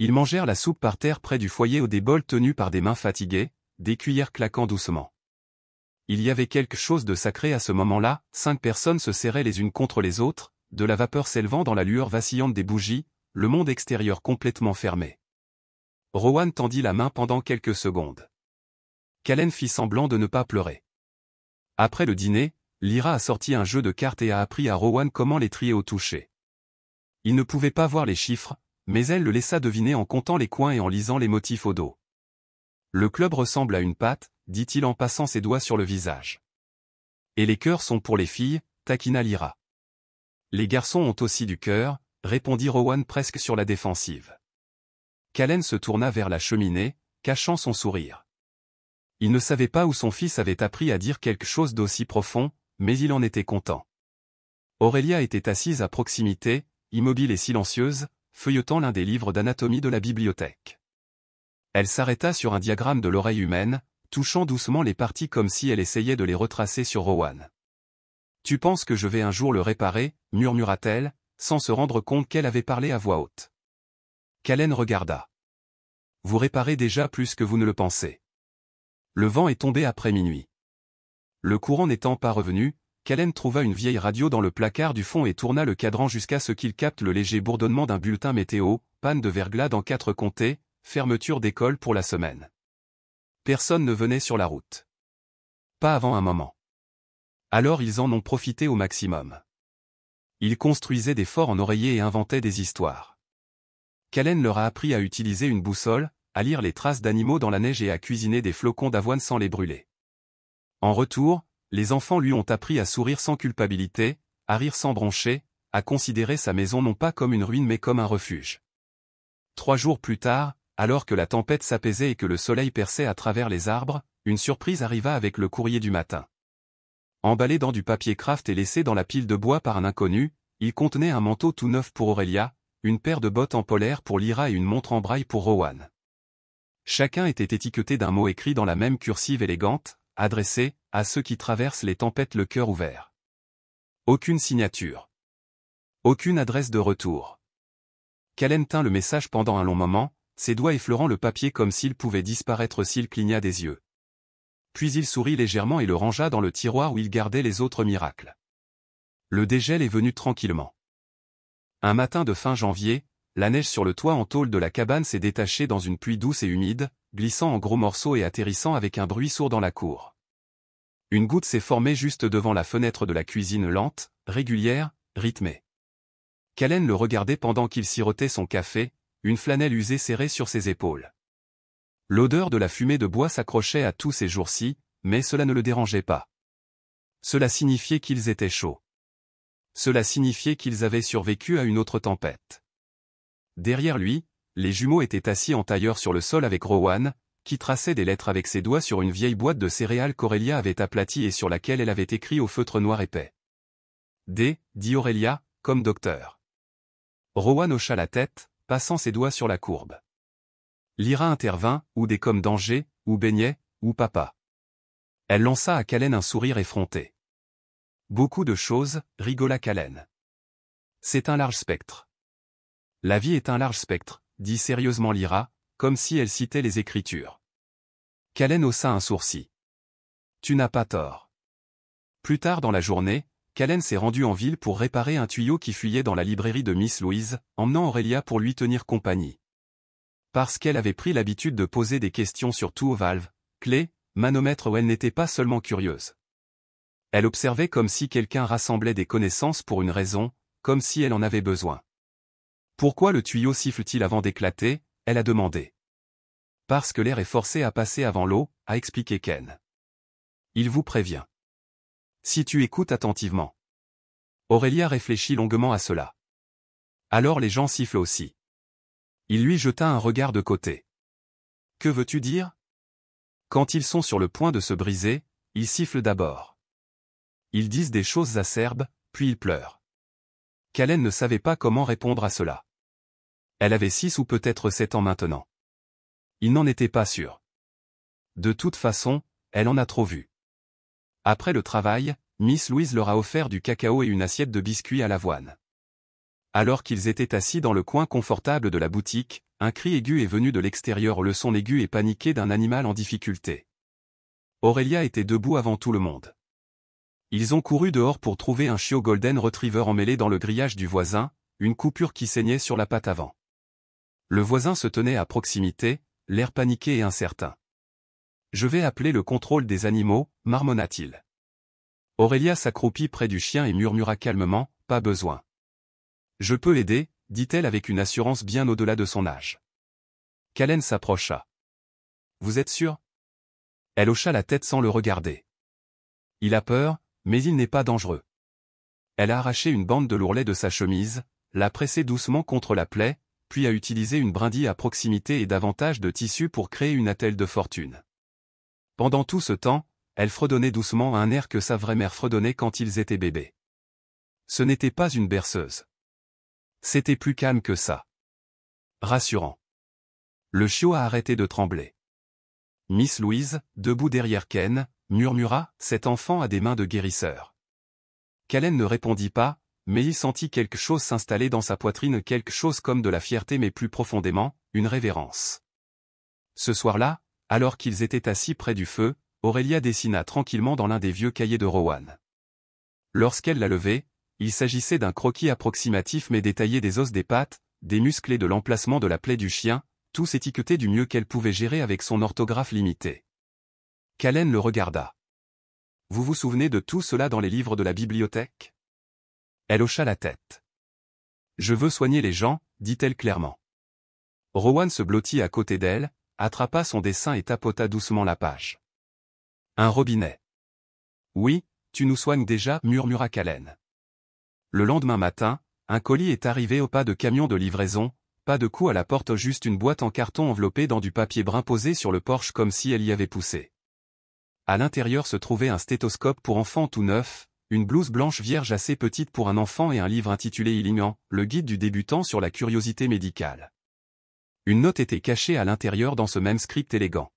Ils mangèrent la soupe par terre près du foyer aux des bols tenus par des mains fatiguées, des cuillères claquant doucement. Il y avait quelque chose de sacré à ce moment-là, 5 personnes se serraient les unes contre les autres, de la vapeur s'élevant dans la lueur vacillante des bougies, le monde extérieur complètement fermé. Rowan tendit la main pendant quelques secondes. Callen fit semblant de ne pas pleurer. Après le dîner, Lyra a sorti un jeu de cartes et a appris à Rowan comment les trier au toucher. Il ne pouvait pas voir les chiffres, mais elle le laissa deviner en comptant les coins et en lisant les motifs au dos. Le club ressemble à une pâte, dit-il en passant ses doigts sur le visage. Et les cœurs sont pour les filles, taquina Lyra. Les garçons ont aussi du cœur, répondit Rowan presque sur la défensive. Callen se tourna vers la cheminée, cachant son sourire. Il ne savait pas où son fils avait appris à dire quelque chose d'aussi profond, mais il en était content. Aurélia était assise à proximité, immobile et silencieuse, feuilletant l'un des livres d'anatomie de la bibliothèque. Elle s'arrêta sur un diagramme de l'oreille humaine, touchant doucement les parties comme si elle essayait de les retracer sur Rowan. « Tu penses que je vais un jour le réparer » murmura-t-elle, sans se rendre compte qu'elle avait parlé à voix haute. Callen regarda. « Vous réparez déjà plus que vous ne le pensez. » Le vent est tombé après minuit. Le courant n'étant pas revenu, Callen trouva une vieille radio dans le placard du fond et tourna le cadran jusqu'à ce qu'il capte le léger bourdonnement d'un bulletin météo, panne de verglas dans 4 comtés, fermeture d'école pour la semaine. Personne ne venait sur la route. Pas avant un moment. Alors ils en ont profité au maximum. Ils construisaient des forts en oreiller et inventaient des histoires. Callen leur a appris à utiliser une boussole, à lire les traces d'animaux dans la neige et à cuisiner des flocons d'avoine sans les brûler. En retour, les enfants lui ont appris à sourire sans culpabilité, à rire sans broncher, à considérer sa maison non pas comme une ruine mais comme un refuge. 3 jours plus tard, alors que la tempête s'apaisait et que le soleil perçait à travers les arbres, une surprise arriva avec le courrier du matin. Emballé dans du papier craft et laissé dans la pile de bois par un inconnu, il contenait un manteau tout neuf pour Aurélia, une paire de bottes en polaire pour Lyra et une montre en braille pour Rowan. Chacun était étiqueté d'un mot écrit dans la même cursive élégante, adressé « à ceux qui traversent les tempêtes le cœur ouvert ». Aucune signature. Aucune adresse de retour. Callen tint le message pendant un long moment, ses doigts effleurant le papier comme s'il pouvait disparaître s'il cligna des yeux. Puis il sourit légèrement et le rangea dans le tiroir où il gardait les autres miracles. Le dégel est venu tranquillement. Un matin de fin janvier, la neige sur le toit en tôle de la cabane s'est détachée dans une pluie douce et humide, glissant en gros morceaux et atterrissant avec un bruit sourd dans la cour. Une goutte s'est formée juste devant la fenêtre de la cuisine lente, régulière, rythmée. Callen le regardait pendant qu'il sirotait son café, une flanelle usée serrée sur ses épaules. L'odeur de la fumée de bois s'accrochait à tous ces jours-ci, mais cela ne le dérangeait pas. Cela signifiait qu'ils étaient chauds. Cela signifiait qu'ils avaient survécu à une autre tempête. Derrière lui, les jumeaux étaient assis en tailleur sur le sol avec Rowan, qui traçait des lettres avec ses doigts sur une vieille boîte de céréales qu'Aurélia avait aplatie et sur laquelle elle avait écrit au feutre noir épais. « D » dit Aurélia, comme docteur. Rowan hocha la tête, passant ses doigts sur la courbe. Lyra intervint, ou des comme danger, ou beignet, ou papa. Elle lança à Callen un sourire effronté. Beaucoup de choses, rigola Callen. C'est un large spectre. La vie est un large spectre, dit sérieusement Lyra, comme si elle citait les Écritures. Callen haussa un sourcil. Tu n'as pas tort. Plus tard dans la journée, Callen s'est rendu en ville pour réparer un tuyau qui fuyait dans la librairie de Miss Louise, emmenant Aurélia pour lui tenir compagnie. Parce qu'elle avait pris l'habitude de poser des questions sur tout aux valves, clés, manomètres où elle n'était pas seulement curieuse. Elle observait comme si quelqu'un rassemblait des connaissances pour une raison, comme si elle en avait besoin. Pourquoi le tuyau siffle-t-il avant d'éclater? Elle a demandé. Parce que l'air est forcé à passer avant l'eau, a expliqué Ken. Il vous prévient. Si tu écoutes attentivement. Aurélia réfléchit longuement à cela. Alors les gens sifflent aussi. Il lui jeta un regard de côté. Que veux-tu dire? Quand ils sont sur le point de se briser, ils sifflent d'abord. Ils disent des choses acerbes, puis ils pleurent. Callen ne savait pas comment répondre à cela. Elle avait 6 ou peut-être 7 ans maintenant. Il n'en était pas sûr. De toute façon, elle en a trop vu. Après le travail, Miss Louise leur a offert du cacao et une assiette de biscuits à l'avoine. Alors qu'ils étaient assis dans le coin confortable de la boutique, un cri aigu est venu de l'extérieur, le son aigu et paniqué d'un animal en difficulté. Aurélia était debout avant tout le monde. Ils ont couru dehors pour trouver un chiot golden retriever emmêlé dans le grillage du voisin, une coupure qui saignait sur la patte avant. Le voisin se tenait à proximité, l'air paniqué et incertain. « Je vais appeler le contrôle des animaux », marmonna-t-il. Aurélia s'accroupit près du chien et murmura calmement, « Pas besoin. »« Je peux aider », dit-elle avec une assurance bien au-delà de son âge. Callen s'approcha. « Vous êtes sûr ?» Elle hocha la tête sans le regarder. « Il a peur, mais il n'est pas dangereux. » Elle a arraché une bande de l'ourlet de sa chemise, l'a pressée doucement contre la plaie, puis a utilisé une brindille à proximité et davantage de tissu pour créer une attelle de fortune. Pendant tout ce temps, elle fredonnait doucement à un air que sa vraie mère fredonnait quand ils étaient bébés. Ce n'était pas une berceuse. C'était plus calme que ça. Rassurant. Le chiot a arrêté de trembler. Miss Louise, debout derrière Ken, murmura, « Cet enfant a des mains de guérisseur. » Callen ne répondit pas, mais il sentit quelque chose s'installer dans sa poitrine, quelque chose comme de la fierté mais plus profondément, une révérence. Ce soir-là, alors qu'ils étaient assis près du feu, Aurélia dessina tranquillement dans l'un des vieux cahiers de Rowan. Lorsqu'elle l'a levé, il s'agissait d'un croquis approximatif mais détaillé des os des pattes, des muscles et de l'emplacement de la plaie du chien, tous étiquetés du mieux qu'elle pouvait gérer avec son orthographe limitée. Callen le regarda. « Vous vous souvenez de tout cela dans les livres de la bibliothèque ?» Elle hocha la tête. « Je veux soigner les gens, dit-elle clairement. » Rowan se blottit à côté d'elle, attrapa son dessin et tapota doucement la page. « Un robinet. »« Oui, tu nous soignes déjà, murmura Callen. » Le lendemain matin, un colis est arrivé au pas de camion de livraison, pas de coup à la porte, juste une boîte en carton enveloppée dans du papier brun posée sur le porche comme si elle y avait poussé. À l'intérieur se trouvait un stéthoscope pour enfants tout neuf, une blouse blanche vierge assez petite pour un enfant et un livre intitulé Illuminant, le guide du débutant sur la curiosité médicale. Une note était cachée à l'intérieur dans ce même script élégant.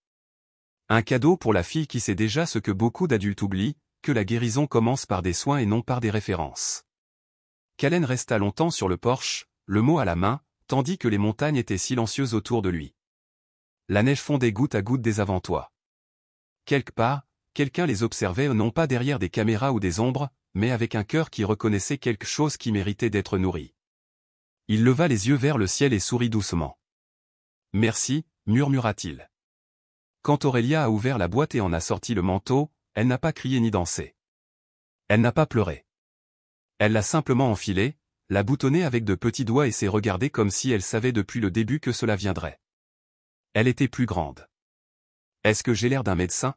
Un cadeau pour la fille qui sait déjà ce que beaucoup d'adultes oublient, que la guérison commence par des soins et non par des références. Callen resta longtemps sur le porche, le mot à la main, tandis que les montagnes étaient silencieuses autour de lui. La neige fondait goutte à goutte des avant-toits. Quelque part, quelqu'un les observait non pas derrière des caméras ou des ombres, mais avec un cœur qui reconnaissait quelque chose qui méritait d'être nourri. Il leva les yeux vers le ciel et sourit doucement. « Merci », murmura-t-il. Quand Aurélia a ouvert la boîte et en a sorti le manteau, elle n'a pas crié ni dansé. Elle n'a pas pleuré. Elle l'a simplement enfilé, l'a boutonné avec de petits doigts et s'est regardée comme si elle savait depuis le début que cela viendrait. Elle était plus grande. « Est-ce que j'ai l'air d'un médecin ?»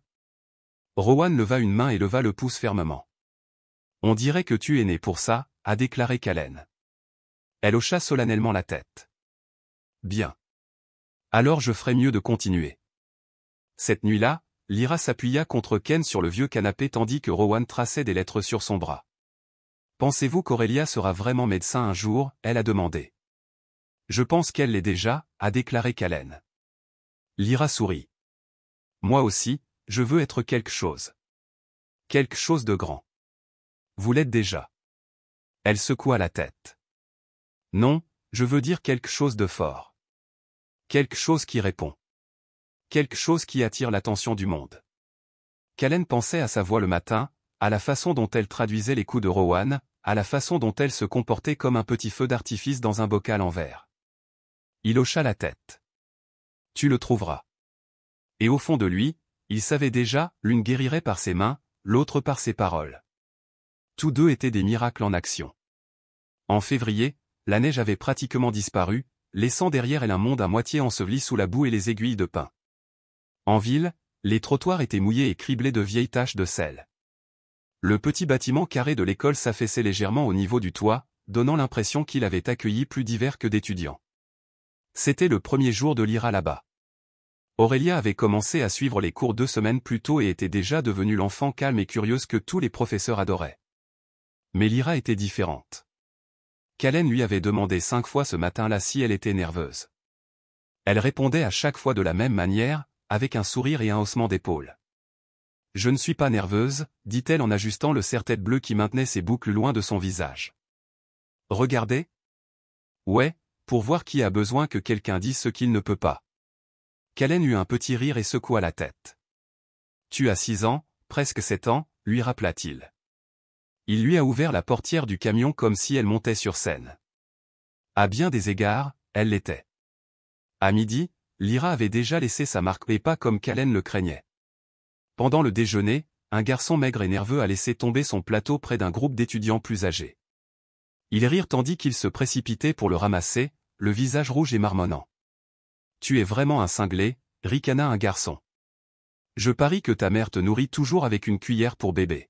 Rowan leva une main et leva le pouce fermement. « On dirait que tu es né pour ça », a déclaré Callen. Elle hocha solennellement la tête. « Bien. Alors je ferais mieux de continuer. » Cette nuit-là, Lyra s'appuya contre Ken sur le vieux canapé tandis que Rowan traçait des lettres sur son bras. « Pensez-vous qu'Aurélia sera vraiment médecin un jour ?» elle a demandé. « Je pense qu'elle l'est déjà », a déclaré Callen. Lyra sourit. « Moi aussi, je veux être quelque chose. Quelque chose de grand. » « Vous l'êtes déjà. » Elle secoua la tête. « Non, je veux dire quelque chose de fort. Quelque chose qui répond. Quelque chose qui attire l'attention du monde. » Callen pensait à sa voix le matin, à la façon dont elle traduisait les coups de Rowan, à la façon dont elle se comportait comme un petit feu d'artifice dans un bocal en verre. Il hocha la tête. « Tu le trouveras. » Et au fond de lui, il savait déjà, l'une guérirait par ses mains, l'autre par ses paroles. Tous deux étaient des miracles en action. En février, la neige avait pratiquement disparu, laissant derrière elle un monde à moitié enseveli sous la boue et les aiguilles de pin. En ville, les trottoirs étaient mouillés et criblés de vieilles taches de sel. Le petit bâtiment carré de l'école s'affaissait légèrement au niveau du toit, donnant l'impression qu'il avait accueilli plus d'hivers que d'étudiants. C'était le premier jour de Lyra là-bas. Aurélia avait commencé à suivre les cours 2 semaines plus tôt et était déjà devenue l'enfant calme et curieuse que tous les professeurs adoraient. Mais Lyra était différente. Callen lui avait demandé 5 fois ce matin-là si elle était nerveuse. Elle répondait à chaque fois de la même manière, avec un sourire et un haussement d'épaule. « Je ne suis pas nerveuse », dit-elle en ajustant le serre-tête bleu qui maintenait ses boucles loin de son visage. « Regardez. » »« Ouais, pour voir qui a besoin que quelqu'un dise ce qu'il ne peut pas. » Callen eut un petit rire et secoua la tête. « Tu as 6 ans, presque 7 ans, lui rappela-t-il. Il lui a ouvert la portière du camion comme si elle montait sur scène. À bien des égards, elle l'était. À midi, Lyra avait déjà laissé sa marque et pas comme Callen le craignait. Pendant le déjeuner, un garçon maigre et nerveux a laissé tomber son plateau près d'un groupe d'étudiants plus âgés. Ils rirent tandis qu'ils se précipitaient pour le ramasser, le visage rouge et marmonnant. « Tu es vraiment un cinglé », ricana un garçon. « Je parie que ta mère te nourrit toujours avec une cuillère pour bébé. »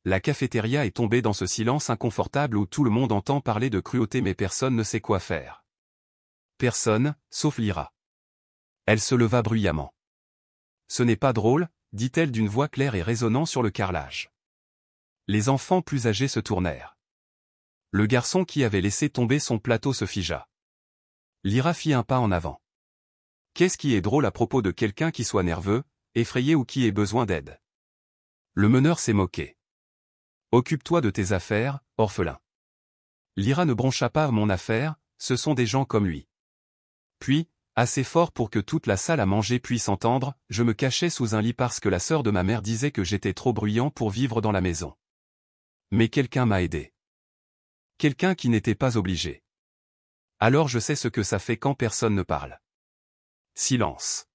La cafétéria est tombée dans ce silence inconfortable où tout le monde entend parler de cruauté mais personne ne sait quoi faire. Personne, sauf Lyra. Elle se leva bruyamment. « Ce n'est pas drôle », dit-elle d'une voix claire et résonnant sur le carrelage. Les enfants plus âgés se tournèrent. Le garçon qui avait laissé tomber son plateau se figea. Lyra fit un pas en avant. « Qu'est-ce qui est drôle à propos de quelqu'un qui soit nerveux, effrayé ou qui ait besoin d'aide ?» Le meneur s'est moqué. « Occupe-toi de tes affaires, orphelin. » Lyra ne broncha pas mon affaire, ce sont des gens comme lui. Puis, assez fort pour que toute la salle à manger puisse entendre, je me cachais sous un lit parce que la sœur de ma mère disait que j'étais trop bruyant pour vivre dans la maison. Mais quelqu'un m'a aidé. Quelqu'un qui n'était pas obligé. Alors je sais ce que ça fait quand personne ne parle. Silence.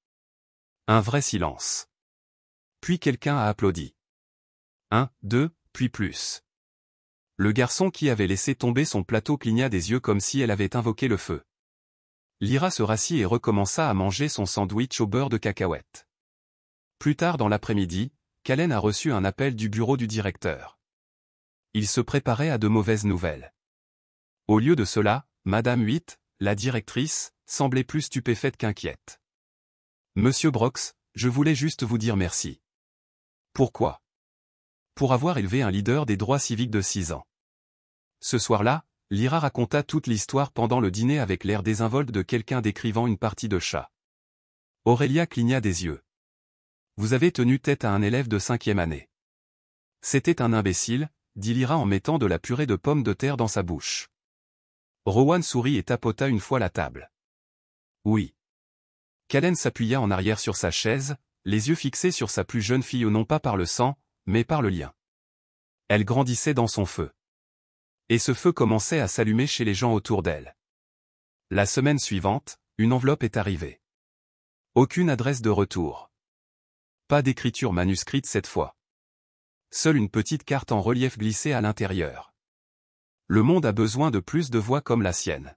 Un vrai silence. Puis quelqu'un a applaudi. 1, 2, puis plus. Le garçon qui avait laissé tomber son plateau cligna des yeux comme si elle avait invoqué le feu. Lyra se rassit et recommença à manger son sandwich au beurre de cacahuète. Plus tard dans l'après-midi, Callen a reçu un appel du bureau du directeur. Il se préparait à de mauvaises nouvelles. Au lieu de cela, Madame 8, la directrice, semblait plus stupéfaite qu'inquiète. « Monsieur Brox, je voulais juste vous dire merci. Pourquoi? Pour avoir élevé un leader des droits civiques de 6 ans. Ce soir-là, Lyra raconta toute l'histoire pendant le dîner avec l'air désinvolte de quelqu'un décrivant une partie de chat. Aurélia cligna des yeux. Vous avez tenu tête à un élève de 5e année. C'était un imbécile, dit Lyra en mettant de la purée de pommes de terre dans sa bouche. Rowan sourit et tapota une fois la table. Oui. Callen s'appuya en arrière sur sa chaise, les yeux fixés sur sa plus jeune fille non pas par le sang, mais par le lien. Elle grandissait dans son feu. Et ce feu commençait à s'allumer chez les gens autour d'elle. La semaine suivante, une enveloppe est arrivée. Aucune adresse de retour. Pas d'écriture manuscrite cette fois. Seule une petite carte en relief glissée à l'intérieur. Le monde a besoin de plus de voix comme la sienne.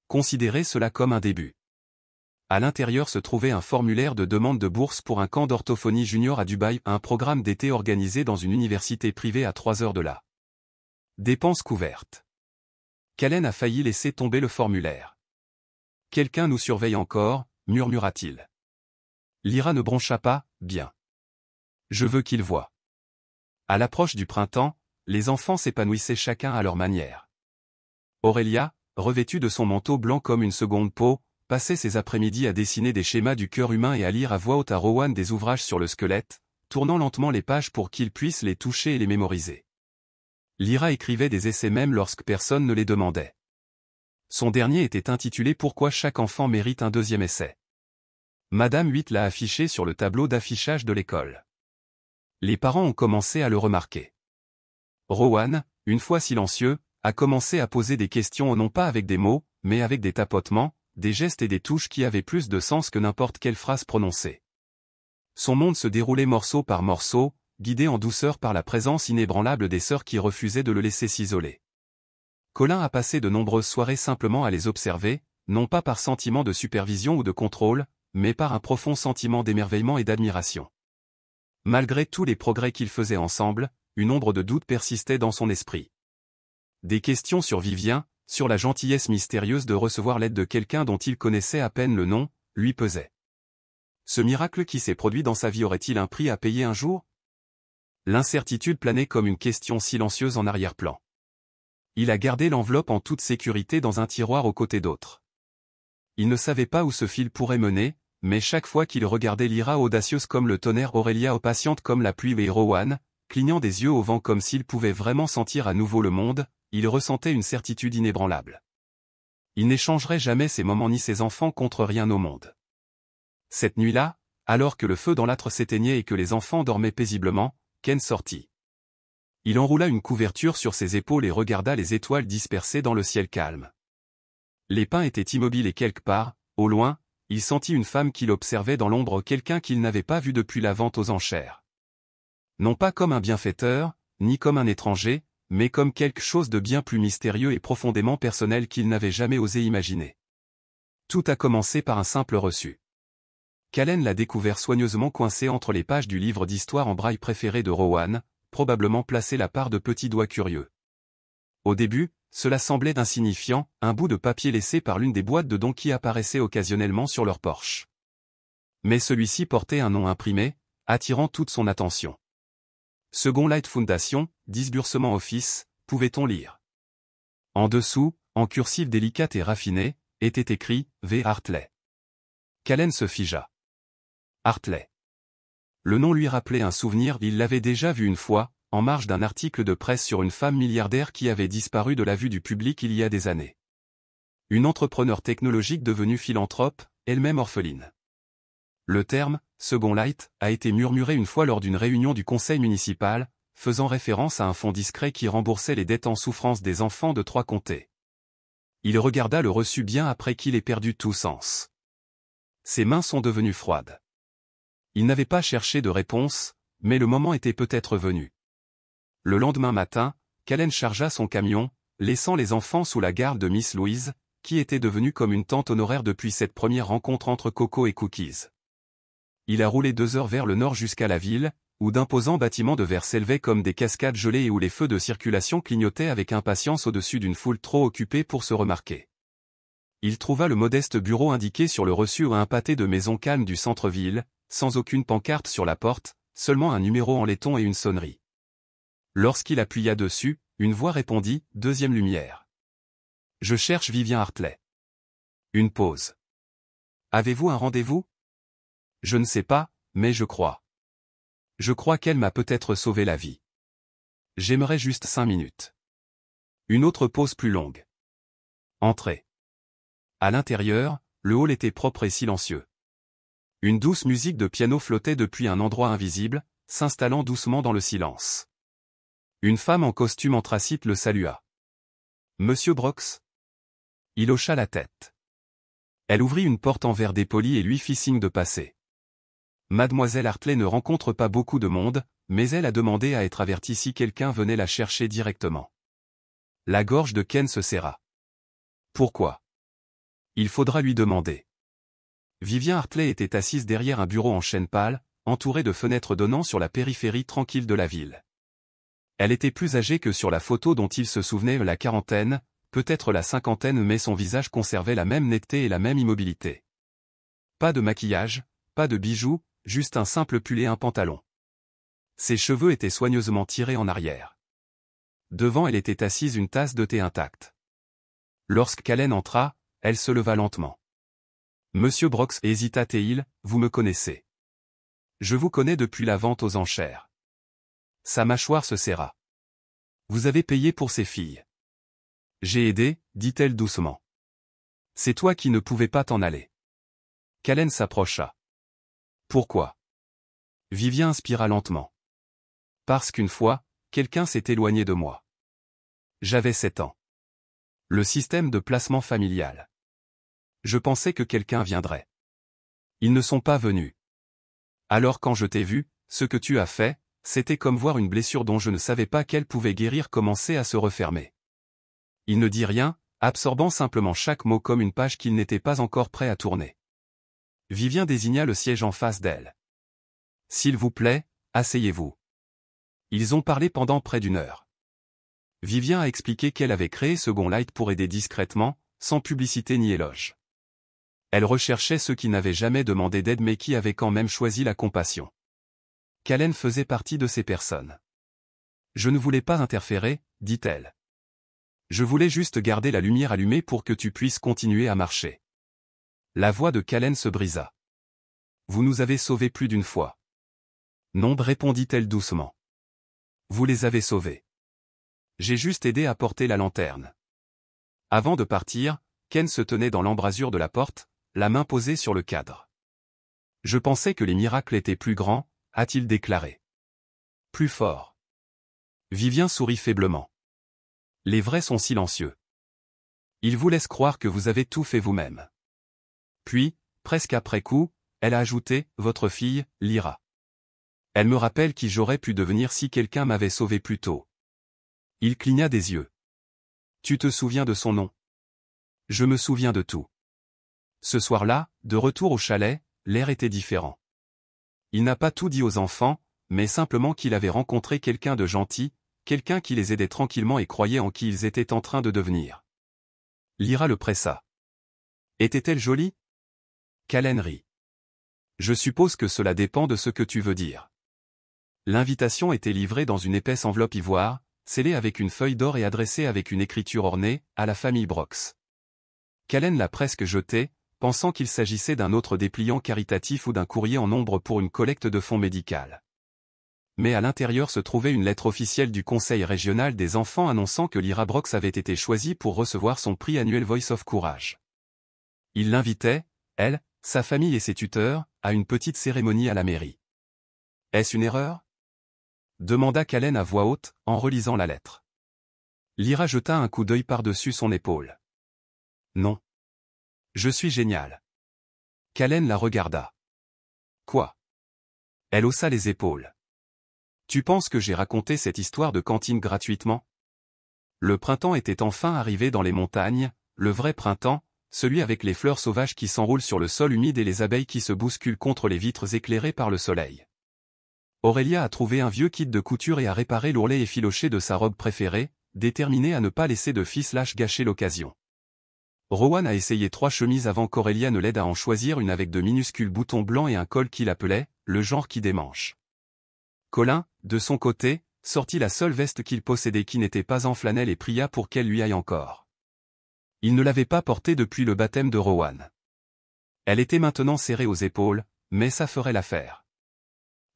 Considérez cela comme un début. À l'intérieur se trouvait un formulaire de demande de bourse pour un camp d'orthophonie junior à Dubaï, un programme d'été organisé dans une université privée à 3 heures de là. Dépenses couvertes. Callen a failli laisser tomber le formulaire. Quelqu'un nous surveille encore, murmura-t-il. Lyra ne broncha pas, bien. Je veux qu'il voie. À l'approche du printemps, les enfants s'épanouissaient chacun à leur manière. Aurélia, revêtue de son manteau blanc comme une seconde peau, passait ses après-midi à dessiner des schémas du cœur humain et à lire à voix haute à Rowan des ouvrages sur le squelette, tournant lentement les pages pour qu'il puisse les toucher et les mémoriser. Lyra écrivait des essais même lorsque personne ne les demandait. Son dernier était intitulé « Pourquoi chaque enfant mérite un deuxième essai ». Madame 8 l'a affiché sur le tableau d'affichage de l'école. Les parents ont commencé à le remarquer. Rowan, une fois silencieux, a commencé à poser des questions non pas avec des mots, mais avec des tapotements, des gestes et des touches qui avaient plus de sens que n'importe quelle phrase prononcée. Son monde se déroulait morceau par morceau, guidé en douceur par la présence inébranlable des sœurs qui refusaient de le laisser s'isoler. Colin a passé de nombreuses soirées simplement à les observer, non pas par sentiment de supervision ou de contrôle, mais par un profond sentiment d'émerveillement et d'admiration. Malgré tous les progrès qu'ils faisaient ensemble, une ombre de doute persistait dans son esprit. Des questions sur Vivien, sur la gentillesse mystérieuse de recevoir l'aide de quelqu'un dont il connaissait à peine le nom, lui pesaient. Ce miracle qui s'est produit dans sa vie aurait-il un prix à payer un jour? L'incertitude planait comme une question silencieuse en arrière-plan. Il a gardé l'enveloppe en toute sécurité dans un tiroir aux côtés d'autres. Il ne savait pas où ce fil pourrait mener, mais chaque fois qu'il regardait Lyra audacieuse comme le tonnerre, Aurélia patiente comme la pluie et Rowan, clignant des yeux au vent comme s'il pouvait vraiment sentir à nouveau le monde, il ressentait une certitude inébranlable. Il n'échangerait jamais ses moments ni ses enfants contre rien au monde. Cette nuit-là, alors que le feu dans l'âtre s'éteignait et que les enfants dormaient paisiblement, Ken sortit. Il enroula une couverture sur ses épaules et regarda les étoiles dispersées dans le ciel calme. Les pins étaient immobiles et quelque part, au loin, il sentit une femme qui l'observait dans l'ombre, quelqu'un qu'il n'avait pas vu depuis la vente aux enchères. Non pas comme un bienfaiteur, ni comme un étranger, mais comme quelque chose de bien plus mystérieux et profondément personnel qu'il n'avait jamais osé imaginer. Tout a commencé par un simple reçu. Callen l'a découvert soigneusement coincé entre les pages du livre d'histoire en braille préféré de Rowan, probablement placé la part de petits doigts curieux. Au début, cela semblait insignifiant, un bout de papier laissé par l'une des boîtes de dons qui apparaissaient occasionnellement sur leur porche. Mais celui-ci portait un nom imprimé, attirant toute son attention. Second Light Foundation, disbursement office, pouvait-on lire. En dessous, en cursive délicate et raffinée, était écrit « V. Hartley ». Callen se figea. Hartley. Le nom lui rappelait un souvenir, il l'avait déjà vu une fois, en marge d'un article de presse sur une femme milliardaire qui avait disparu de la vue du public il y a des années. Une entrepreneur technologique devenue philanthrope, elle-même orpheline. Le terme « Second Light » a été murmuré une fois lors d'une réunion du conseil municipal, faisant référence à un fonds discret qui remboursait les dettes en souffrance des enfants de 3 comtés. Il regarda le reçu bien après qu'il ait perdu tout sens. Ses mains sont devenues froides. Il n'avait pas cherché de réponse, mais le moment était peut-être venu. Le lendemain matin, Callen chargea son camion, laissant les enfants sous la garde de Miss Louise, qui était devenue comme une tante honoraire depuis cette première rencontre entre Coco et Cookies. Il a roulé 2 heures vers le nord jusqu'à la ville, où d'imposants bâtiments de verre s'élevaient comme des cascades gelées et où les feux de circulation clignotaient avec impatience au-dessus d'une foule trop occupée pour se remarquer. Il trouva le modeste bureau indiqué sur le reçu à un pâté de maisons calmes du centre-ville, sans aucune pancarte sur la porte, seulement un numéro en laiton et une sonnerie. Lorsqu'il appuya dessus, une voix répondit, « Deuxième lumière. Je cherche Vivien Hartley. » Une pause. « Avez-vous un rendez-vous ? » Je ne sais pas, mais je crois. Je crois qu'elle m'a peut-être sauvé la vie. J'aimerais juste 5 minutes. Une autre pause plus longue. Entrez. À l'intérieur, le hall était propre et silencieux. Une douce musique de piano flottait depuis un endroit invisible, s'installant doucement dans le silence. Une femme en costume anthracite le salua. « Monsieur Brox ?» Il hocha la tête. Elle ouvrit une porte en verre dépoli et lui fit signe de passer. Mademoiselle Hartley ne rencontre pas beaucoup de monde, mais elle a demandé à être avertie si quelqu'un venait la chercher directement. La gorge de Ken se serra. Pourquoi ? Il faudra lui demander. Vivien Hartley était assise derrière un bureau en chêne pâle, entouré de fenêtres donnant sur la périphérie tranquille de la ville. Elle était plus âgée que sur la photo dont il se souvenait, la quarantaine, peut-être la cinquantaine, mais son visage conservait la même netteté et la même immobilité. Pas de maquillage, pas de bijoux, juste un simple pull et un pantalon. Ses cheveux étaient soigneusement tirés en arrière. Devant elle était assise une tasse de thé intacte. Lorsque Callen entra, elle se leva lentement. « Monsieur Brox, » hésita-t-il, « vous me connaissez. Je vous connais depuis la vente aux enchères. » Sa mâchoire se serra. « Vous avez payé pour ces filles. »« J'ai aidé, » dit-elle doucement. « C'est toi qui ne pouvais pas t'en aller. » Callen s'approcha. « Pourquoi ?» Vivien inspira lentement. « Parce qu'une fois, quelqu'un s'est éloigné de moi. J'avais 7 ans. Le système de placement familial. Je pensais que quelqu'un viendrait. Ils ne sont pas venus. Alors quand je t'ai vu, ce que tu as fait, c'était comme voir une blessure dont je ne savais pas qu'elle pouvait guérir commencer à se refermer. » Il ne dit rien, absorbant simplement chaque mot comme une page qu'il n'était pas encore prêt à tourner. Vivien désigna le siège en face d'elle. « S'il vous plaît, asseyez-vous. » Ils ont parlé pendant près d'1 heure. Vivien a expliqué qu'elle avait créé Second Light pour aider discrètement, sans publicité ni éloge. Elle recherchait ceux qui n'avaient jamais demandé d'aide mais qui avaient quand même choisi la compassion. Callen faisait partie de ces personnes. « Je ne voulais pas interférer, » dit-elle. « Je voulais juste garder la lumière allumée pour que tu puisses continuer à marcher. » La voix de Callen se brisa. « Vous nous avez sauvés plus d'1 fois. » « Non, » répondit-elle doucement. « Vous les avez sauvés. J'ai juste aidé à porter la lanterne. » Avant de partir, Ken se tenait dans l'embrasure de la porte, la main posée sur le cadre. « Je pensais que les miracles étaient plus grands, » a-t-il déclaré. « Plus fort. » Vivien sourit faiblement. « Les vrais sont silencieux. Ils vous laissent croire que vous avez tout fait vous-même. » Puis, presque après coup, elle a ajouté, « Votre fille, Lyra. Elle me rappelle qui j'aurais pu devenir si quelqu'un m'avait sauvé plus tôt. » Il cligna des yeux. « Tu te souviens de son nom ? » « Je me souviens de tout. » Ce soir-là, de retour au chalet, l'air était différent. Il n'a pas tout dit aux enfants, mais simplement qu'il avait rencontré quelqu'un de gentil, quelqu'un qui les aidait tranquillement et croyait en qui ils étaient en train de devenir. Lyra le pressa. « Était-elle jolie ? » Callen rit. « Je suppose que cela dépend de ce que tu veux dire. » L'invitation était livrée dans une épaisse enveloppe ivoire, scellée avec une feuille d'or et adressée avec une écriture ornée, à la famille Brox. Callen l'a presque jetée, pensant qu'il s'agissait d'un autre dépliant caritatif ou d'un courrier en nombre pour une collecte de fonds médical. Mais à l'intérieur se trouvait une lettre officielle du Conseil régional des enfants annonçant que Lyra Brox avait été choisie pour recevoir son prix annuel Voice of Courage. Il l'invitait, elle, sa famille et ses tuteurs, à une petite cérémonie à la mairie. « Est-ce une erreur ? » demanda Callen à voix haute, en relisant la lettre. Lyra jeta un coup d'œil par-dessus son épaule. « Non. Je suis génial. » Callen la regarda. « Quoi ? » Elle haussa les épaules. « Tu penses que j'ai raconté cette histoire de cantine gratuitement ? Le printemps était enfin arrivé dans les montagnes, le vrai printemps, celui avec les fleurs sauvages qui s'enroulent sur le sol humide et les abeilles qui se bousculent contre les vitres éclairées par le soleil. Aurélia a trouvé un vieux kit de couture et a réparé l'ourlet effiloché de sa robe préférée, déterminée à ne pas laisser de ficelage gâcher l'occasion. Rowan a essayé 3 chemises avant qu'Aurélia ne l'aide à en choisir une avec de minuscules boutons blancs et un col qu'il appelait « le genre qui démanche ». Colin, de son côté, sortit la seule veste qu'il possédait qui n'était pas en flanelle et pria pour qu'elle lui aille encore. Il ne l'avait pas portée depuis le baptême de Rowan. Elle était maintenant serrée aux épaules, mais ça ferait l'affaire.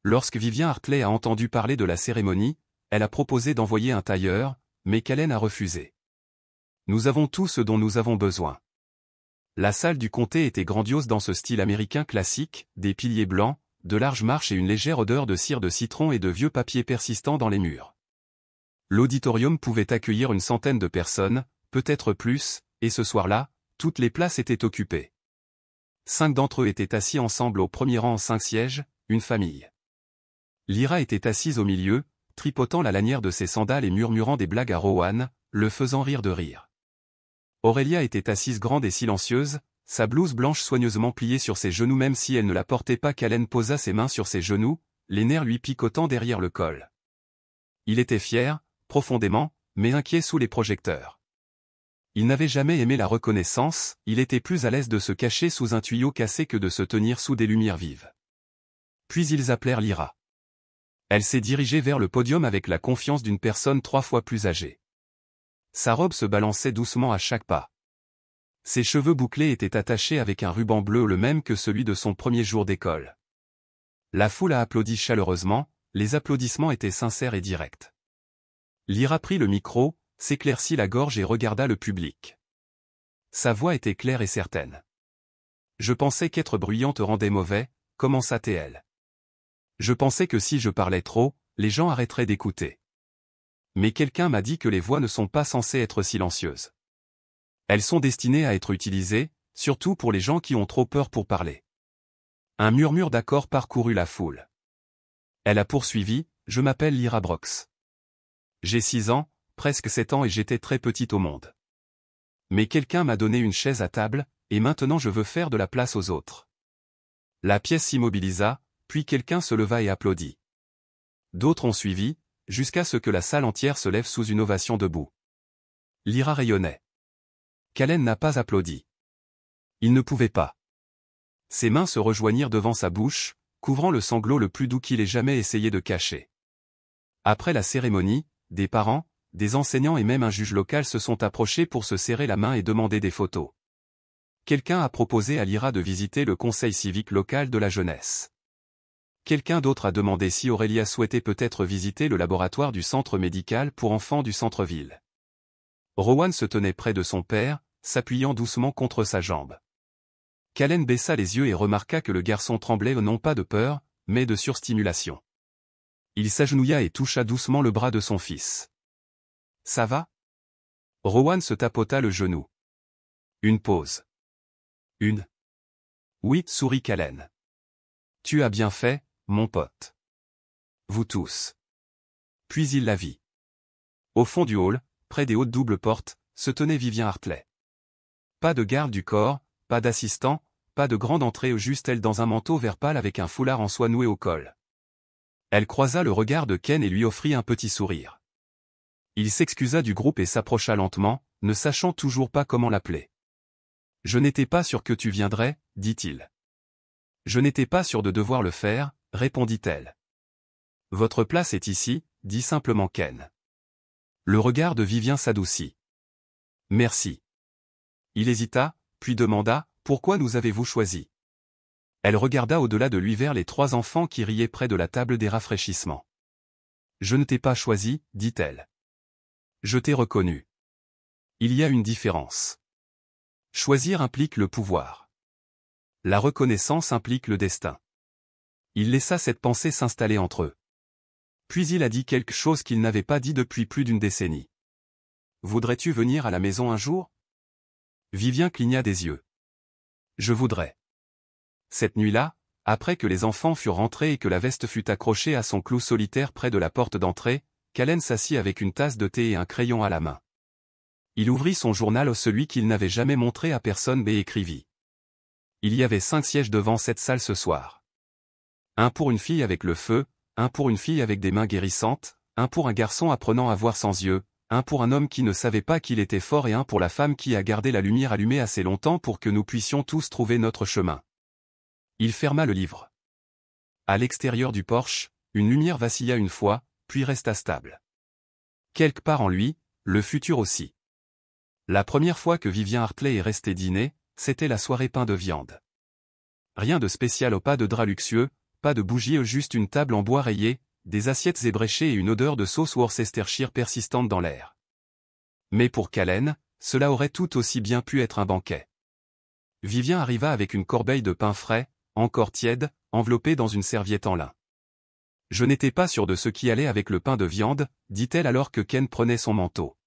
Lorsque Vivian Hartley a entendu parler de la cérémonie, elle a proposé d'envoyer un tailleur, mais Callen a refusé. Nous avons tout ce dont nous avons besoin. La salle du comté était grandiose dans ce style américain classique, des piliers blancs, de larges marches et une légère odeur de cire de citron et de vieux papier persistant dans les murs. L'auditorium pouvait accueillir une centaine de personnes, peut-être plus, et ce soir-là, toutes les places étaient occupées. 5 d'entre eux étaient assis ensemble au premier rang en 5 sièges, une famille. Lyra était assise au milieu, tripotant la lanière de ses sandales et murmurant des blagues à Rowan, le faisant rire de rire. Aurélia était assise grande et silencieuse, sa blouse blanche soigneusement pliée sur ses genoux même si elle ne la portait pas. Callen posa ses mains sur ses genoux, les nerfs lui picotant derrière le col. Il était fier, profondément, mais inquiet sous les projecteurs. Il n'avait jamais aimé la reconnaissance, il était plus à l'aise de se cacher sous un tuyau cassé que de se tenir sous des lumières vives. Puis ils appelèrent Lyra. Elle s'est dirigée vers le podium avec la confiance d'une personne 3 fois plus âgée. Sa robe se balançait doucement à chaque pas. Ses cheveux bouclés étaient attachés avec un ruban bleu le même que celui de son premier jour d'école. La foule a applaudi chaleureusement, les applaudissements étaient sincères et directs. Lyra prit le micro, s'éclaircit la gorge et regarda le public. Sa voix était claire et certaine. « Je pensais qu'être bruyante rendait mauvais, commença-t-elle. Je pensais que si je parlais trop, les gens arrêteraient d'écouter. Mais quelqu'un m'a dit que les voix ne sont pas censées être silencieuses. Elles sont destinées à être utilisées, surtout pour les gens qui ont trop peur pour parler. » Un murmure d'accord parcourut la foule. Elle a poursuivi, « Je m'appelle Lyra Brooks. J'ai 6 ans, presque 7 ans et j'étais très petite au monde. Mais quelqu'un m'a donné une chaise à table, et maintenant je veux faire de la place aux autres. » La pièce s'immobilisa, puis quelqu'un se leva et applaudit. D'autres ont suivi, jusqu'à ce que la salle entière se lève sous une ovation debout. Lyra rayonnait. Callen n'a pas applaudi. Il ne pouvait pas. Ses mains se rejoignirent devant sa bouche, couvrant le sanglot le plus doux qu'il ait jamais essayé de cacher. Après la cérémonie, des parents, des enseignants et même un juge local se sont approchés pour se serrer la main et demander des photos. Quelqu'un a proposé à Lyra de visiter le conseil civique local de la jeunesse. Quelqu'un d'autre a demandé si Aurélia souhaitait peut-être visiter le laboratoire du centre médical pour enfants du centre-ville. Rowan se tenait près de son père, s'appuyant doucement contre sa jambe. Callen baissa les yeux et remarqua que le garçon tremblait non pas de peur, mais de surstimulation. Il s'agenouilla et toucha doucement le bras de son fils. « Ça va ?» Rowan se tapota le genou. Une pause. Une. « Oui, sourit Callen. Tu as bien fait, mon pote. Vous tous. » Puis il la vit. Au fond du hall, près des hautes doubles portes, se tenait Vivian Hartley. Pas de garde du corps, pas d'assistant, pas de grande entrée, juste elle dans un manteau vert pâle avec un foulard en soie noué au col. Elle croisa le regard de Ken et lui offrit un petit sourire. Il s'excusa du groupe et s'approcha lentement, ne sachant toujours pas comment l'appeler. « Je n'étais pas sûr que tu viendrais, dit-il. »« Je n'étais pas sûr de devoir le faire, répondit-elle. »« Votre place est ici, dit simplement Ken. » Le regard de Vivian s'adoucit. « Merci. » Il hésita, puis demanda, « Pourquoi nous avez-vous choisi ?» Elle regarda au-delà de lui vers les 3 enfants qui riaient près de la table des rafraîchissements. « Je ne t'ai pas choisi, dit-elle. Je t'ai reconnu. Il y a une différence. Choisir implique le pouvoir. La reconnaissance implique le destin. » Il laissa cette pensée s'installer entre eux. Puis il a dit quelque chose qu'il n'avait pas dit depuis plus d'une décennie. « Voudrais-tu venir à la maison un jour ?» Vivian cligna des yeux. « Je voudrais. » Cette nuit-là, après que les enfants furent rentrés et que la veste fut accrochée à son clou solitaire près de la porte d'entrée, Callen s'assit avec une tasse de thé et un crayon à la main. Il ouvrit son journal, celui qu'il n'avait jamais montré à personne, et écrivit. Il y avait 5 sièges devant cette salle ce soir. Un pour une fille avec le feu, un pour une fille avec des mains guérissantes, un pour un garçon apprenant à voir sans yeux, un pour un homme qui ne savait pas qu'il était fort et un pour la femme qui a gardé la lumière allumée assez longtemps pour que nous puissions tous trouver notre chemin. Il ferma le livre. À l'extérieur du porche, Une lumière vacilla une fois, puis resta stable. Quelque part en lui, le futur aussi. La première fois que Vivien Hartley est resté dîner, c'était la soirée pain de viande. Rien de spécial, pas de drap luxueux, pas de bougies, juste une table en bois rayé, des assiettes ébréchées et une odeur de sauce Worcestershire persistante dans l'air. Mais pour Callen, cela aurait tout aussi bien pu être un banquet. Vivien arriva avec une corbeille de pain frais, encore tiède, enveloppée dans une serviette en lin. Je n'étais pas sûr de ce qui allait avec le pain de viande, dit-elle alors que Ken prenait son manteau.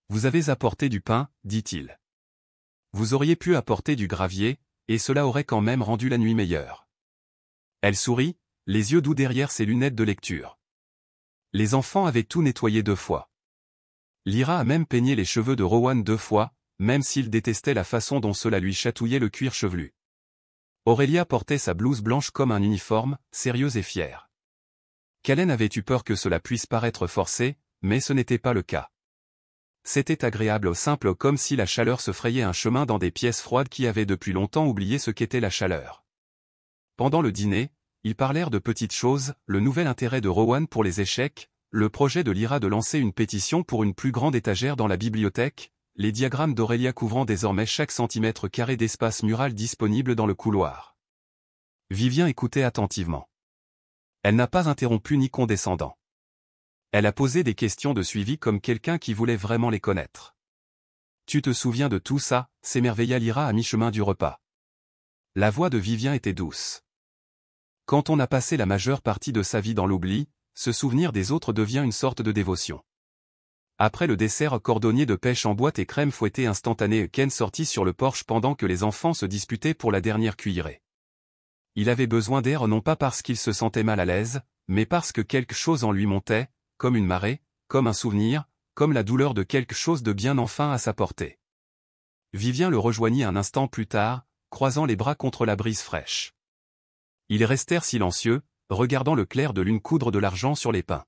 Vous avez apporté du pain, dit-il. Vous auriez pu apporter du gravier, et cela aurait quand même rendu la nuit meilleure. Elle sourit, les yeux doux derrière ses lunettes de lecture. Les enfants avaient tout nettoyé 2 fois. Lyra a même peigné les cheveux de Rowan 2 fois, même s'il détestait la façon dont cela lui chatouillait le cuir chevelu. Aurélia portait sa blouse blanche comme un uniforme, sérieuse et fière. Callen avait eu peur que cela puisse paraître forcé, mais ce n'était pas le cas. C'était agréable, simple, comme si la chaleur se frayait un chemin dans des pièces froides qui avaient depuis longtemps oublié ce qu'était la chaleur. Pendant le dîner, ils parlèrent de petites choses, le nouvel intérêt de Rowan pour les échecs, le projet de Lyra de lancer une pétition pour une plus grande étagère dans la bibliothèque, les diagrammes d'Aurélia couvrant désormais chaque centimètre carré d'espace mural disponible dans le couloir. Vivien écoutait attentivement. Elle n'a pas interrompu ni condescendant. Elle a posé des questions de suivi comme quelqu'un qui voulait vraiment les connaître. Tu te souviens de tout ça, s'émerveilla Lyra à mi-chemin du repas. La voix de Vivien était douce. Quand on a passé la majeure partie de sa vie dans l'oubli, se souvenir des autres devient une sorte de dévotion. Après le dessert cordonnier de pêche en boîte et crème fouettée instantanée, Ken sortit sur le porche pendant que les enfants se disputaient pour la dernière cuillerée. Il avait besoin d'air non pas parce qu'il se sentait mal à l'aise, mais parce que quelque chose en lui montait, comme une marée, comme un souvenir, comme la douleur de quelque chose de bien enfin à sa portée. Vivien le rejoignit un instant plus tard, croisant les bras contre la brise fraîche. Ils restèrent silencieux, regardant le clair de lune coudre de l'argent sur les pins.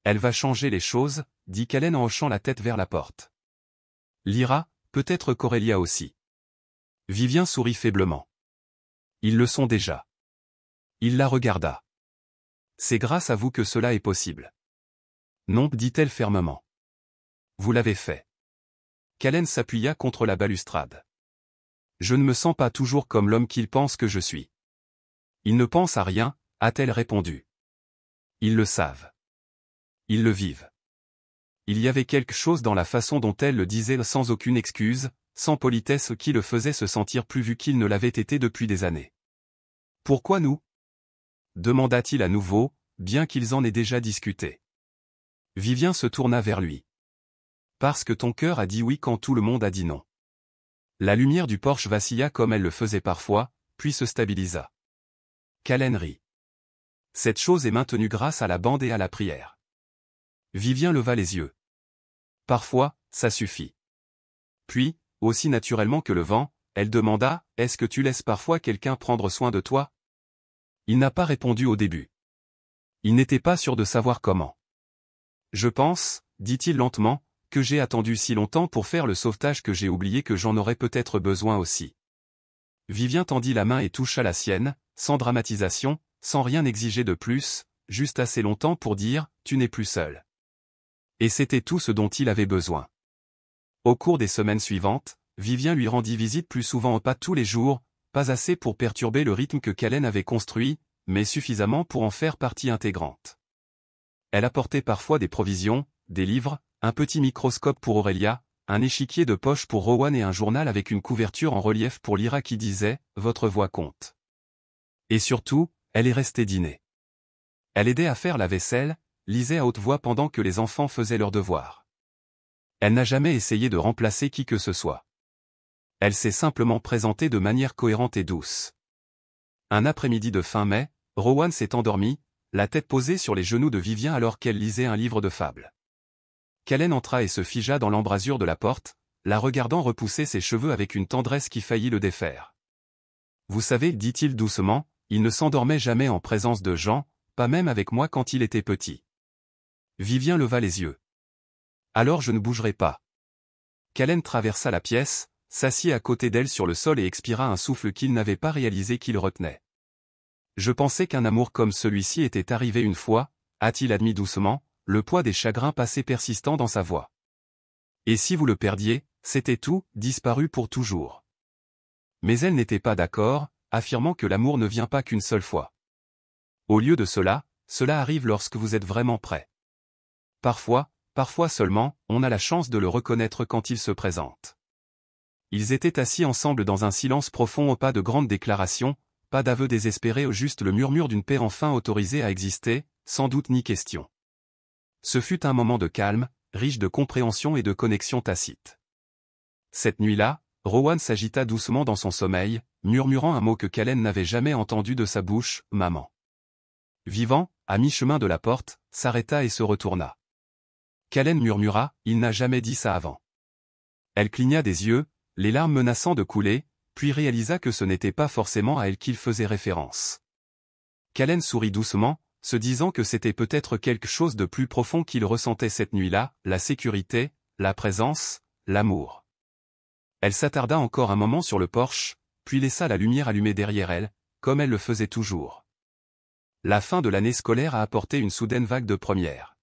Elle va changer les choses, dit Callen en hochant la tête vers la porte. Lyra, peut-être qu'Aurélia aussi. Vivien sourit faiblement. Ils le sont déjà. Il la regarda. C'est grâce à vous que cela est possible. Non, dit-elle fermement. Vous l'avez fait. Callen s'appuya contre la balustrade. Je ne me sens pas toujours comme l'homme qu'il pense que je suis. Ils ne pensent à rien, a-t-elle répondu. Ils le savent. Ils le vivent. Il y avait quelque chose dans la façon dont elle le disait sans aucune excuse, sans politesse qui le faisait se sentir plus vu qu'il ne l'avait été depuis des années. Pourquoi nous ? Demanda-t-il à nouveau, bien qu'ils en aient déjà discuté. Vivien se tourna vers lui. Parce que ton cœur a dit oui quand tout le monde a dit non. La lumière du porche vacilla comme elle le faisait parfois, puis se stabilisa. Callen rit. Cette chose est maintenue grâce à la bande et à la prière. Vivien leva les yeux. Parfois, ça suffit. Puis, aussi naturellement que le vent, elle demanda, est-ce que tu laisses parfois quelqu'un prendre soin de toi ? Il n'a pas répondu au début. Il n'était pas sûr de savoir comment. Je pense, dit-il lentement, que j'ai attendu si longtemps pour faire le sauvetage que j'ai oublié que j'en aurais peut-être besoin aussi. Vivien tendit la main et toucha la sienne, sans dramatisation, sans rien exiger de plus, juste assez longtemps pour dire, tu n'es plus seul. Et c'était tout ce dont il avait besoin. Au cours des semaines suivantes, Vivien lui rendit visite plus souvent, pas tous les jours, pas assez pour perturber le rythme que Callen avait construit, mais suffisamment pour en faire partie intégrante. Elle apportait parfois des provisions, des livres, un petit microscope pour Aurélia, un échiquier de poche pour Rowan et un journal avec une couverture en relief pour Lyra qui disait « Votre voix compte ». Et surtout, elle est restée dîner. Elle aidait à faire la vaisselle, lisait à haute voix pendant que les enfants faisaient leurs devoirs. Elle n'a jamais essayé de remplacer qui que ce soit. Elle s'est simplement présentée de manière cohérente et douce. Un après-midi de fin mai, Rowan s'est endormi, la tête posée sur les genoux de Vivien alors qu'elle lisait un livre de fables. Callen entra et se figea dans l'embrasure de la porte, la regardant repousser ses cheveux avec une tendresse qui faillit le défaire. Vous savez, dit-il doucement, il ne s'endormait jamais en présence de gens, pas même avec moi quand il était petit. Vivien leva les yeux. Alors je ne bougerai pas. Callen traversa la pièce, s'assit à côté d'elle sur le sol et expira un souffle qu'il n'avait pas réalisé qu'il retenait. Je pensais qu'un amour comme celui-ci était arrivé une fois, a-t-il admis doucement, le poids des chagrins passés persistant dans sa voix. Et si vous le perdiez, c'était tout, disparu pour toujours. Mais elle n'était pas d'accord, affirmant que l'amour ne vient pas qu'une seule fois. Au lieu de cela, cela arrive lorsque vous êtes vraiment prêt. Parfois seulement, on a la chance de le reconnaître quand il se présente. Ils étaient assis ensemble dans un silence profond, pas de grandes déclarations, pas d'aveux désespérés, juste le murmure d'une paix enfin autorisée à exister, sans doute ni question. Ce fut un moment de calme, riche de compréhension et de connexion tacite. Cette nuit-là, Rowan s'agita doucement dans son sommeil, murmurant un mot que Callen n'avait jamais entendu de sa bouche, « maman ». Vivant, à mi-chemin de la porte, s'arrêta et se retourna. Callen murmura, « il n'a jamais dit ça avant ». Elle cligna des yeux, les larmes menaçant de couler, puis réalisa que ce n'était pas forcément à elle qu'il faisait référence. Callen sourit doucement, se disant que c'était peut-être quelque chose de plus profond qu'il ressentait cette nuit-là, la sécurité, la présence, l'amour. Elle s'attarda encore un moment sur le porche, puis laissa la lumière allumée derrière elle, comme elle le faisait toujours. La fin de l'année scolaire a apporté une soudaine vague de premières.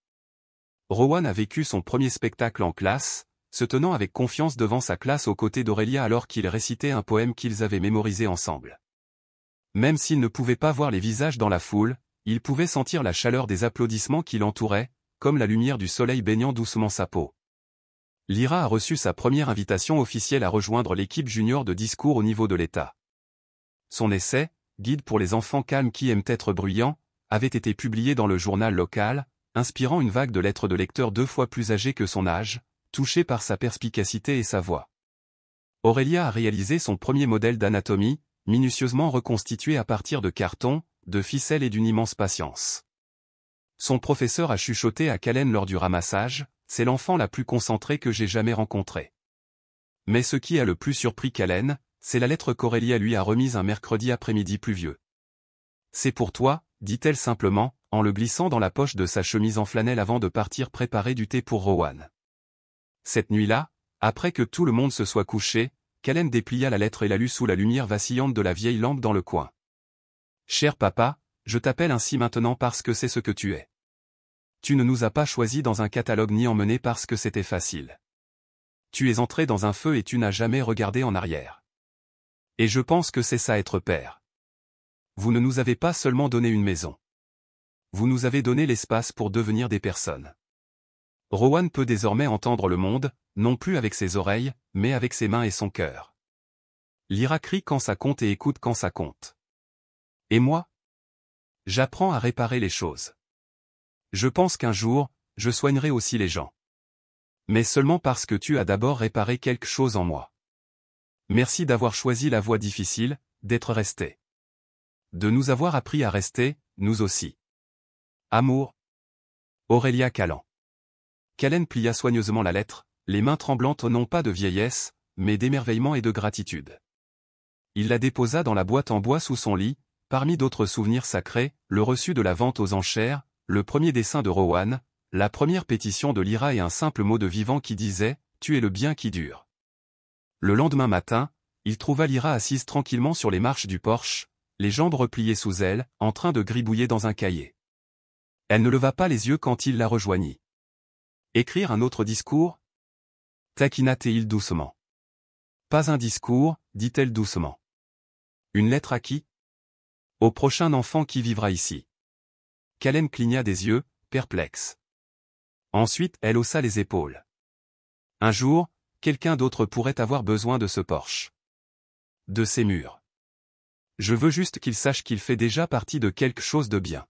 Rowan a vécu son premier spectacle en classe, se tenant avec confiance devant sa classe aux côtés d'Aurélia alors qu'il récitait un poème qu'ils avaient mémorisé ensemble. Même s'il ne pouvait pas voir les visages dans la foule, il pouvait sentir la chaleur des applaudissements qui l'entouraient, comme la lumière du soleil baignant doucement sa peau. Lyra a reçu sa première invitation officielle à rejoindre l'équipe junior de discours au niveau de l'État. Son essai, Guide pour les enfants calmes qui aiment être bruyants, avait été publié dans le journal local, inspirant une vague de lettres de lecteurs 2 fois plus âgés que son âge, touchés par sa perspicacité et sa voix. Aurélia a réalisé son premier modèle d'anatomie, minutieusement reconstitué à partir de carton, de ficelles et d'une immense patience. Son professeur a chuchoté à Callen lors du ramassage, « c'est l'enfant la plus concentrée que j'ai jamais rencontrée ». Mais ce qui a le plus surpris Callen, c'est la lettre qu'Aurélia lui a remise un mercredi après-midi pluvieux. « C'est pour toi », dit-elle simplement, en le glissant dans la poche de sa chemise en flanelle avant de partir préparer du thé pour Rowan. Cette nuit-là, après que tout le monde se soit couché, Callen déplia la lettre et la lut sous la lumière vacillante de la vieille lampe dans le coin. « Cher papa, je t'appelle ainsi maintenant parce que c'est ce que tu es. Tu ne nous as pas choisis dans un catalogue ni emmenés parce que c'était facile. Tu es entré dans un feu et tu n'as jamais regardé en arrière. Et je pense que c'est ça être père. Vous ne nous avez pas seulement donné une maison. Vous nous avez donné l'espace pour devenir des personnes. » Rowan peut désormais entendre le monde, non plus avec ses oreilles, mais avec ses mains et son cœur. Lyra crie quand ça compte et écoute quand ça compte. Et moi? J'apprends à réparer les choses. Je pense qu'un jour, je soignerai aussi les gens. Mais seulement parce que tu as d'abord réparé quelque chose en moi. Merci d'avoir choisi la voie difficile, d'être resté. De nous avoir appris à rester, nous aussi. Amour. Aurélia Callen. Callen plia soigneusement la lettre, les mains tremblantes non pas de vieillesse, mais d'émerveillement et de gratitude. Il la déposa dans la boîte en bois sous son lit, parmi d'autres souvenirs sacrés, le reçu de la vente aux enchères, le premier dessin de Rowan, la première pétition de Lyra et un simple mot de Vivant qui disait « Tu es le bien qui dure ». Le lendemain matin, il trouva Lyra assise tranquillement sur les marches du porche, les jambes repliées sous elle, en train de gribouiller dans un cahier. Elle ne leva pas les yeux quand il la rejoignit. « Écrire un autre discours » taquina-t-il doucement. « Pas un discours, dit-elle doucement. Une lettre à qui ? Au prochain enfant qui vivra ici. » Callen cligna des yeux, perplexe. Ensuite, elle haussa les épaules. Un jour, quelqu'un d'autre pourrait avoir besoin de ce porche. De ces murs. Je veux juste qu'il sache qu'il fait déjà partie de quelque chose de bien.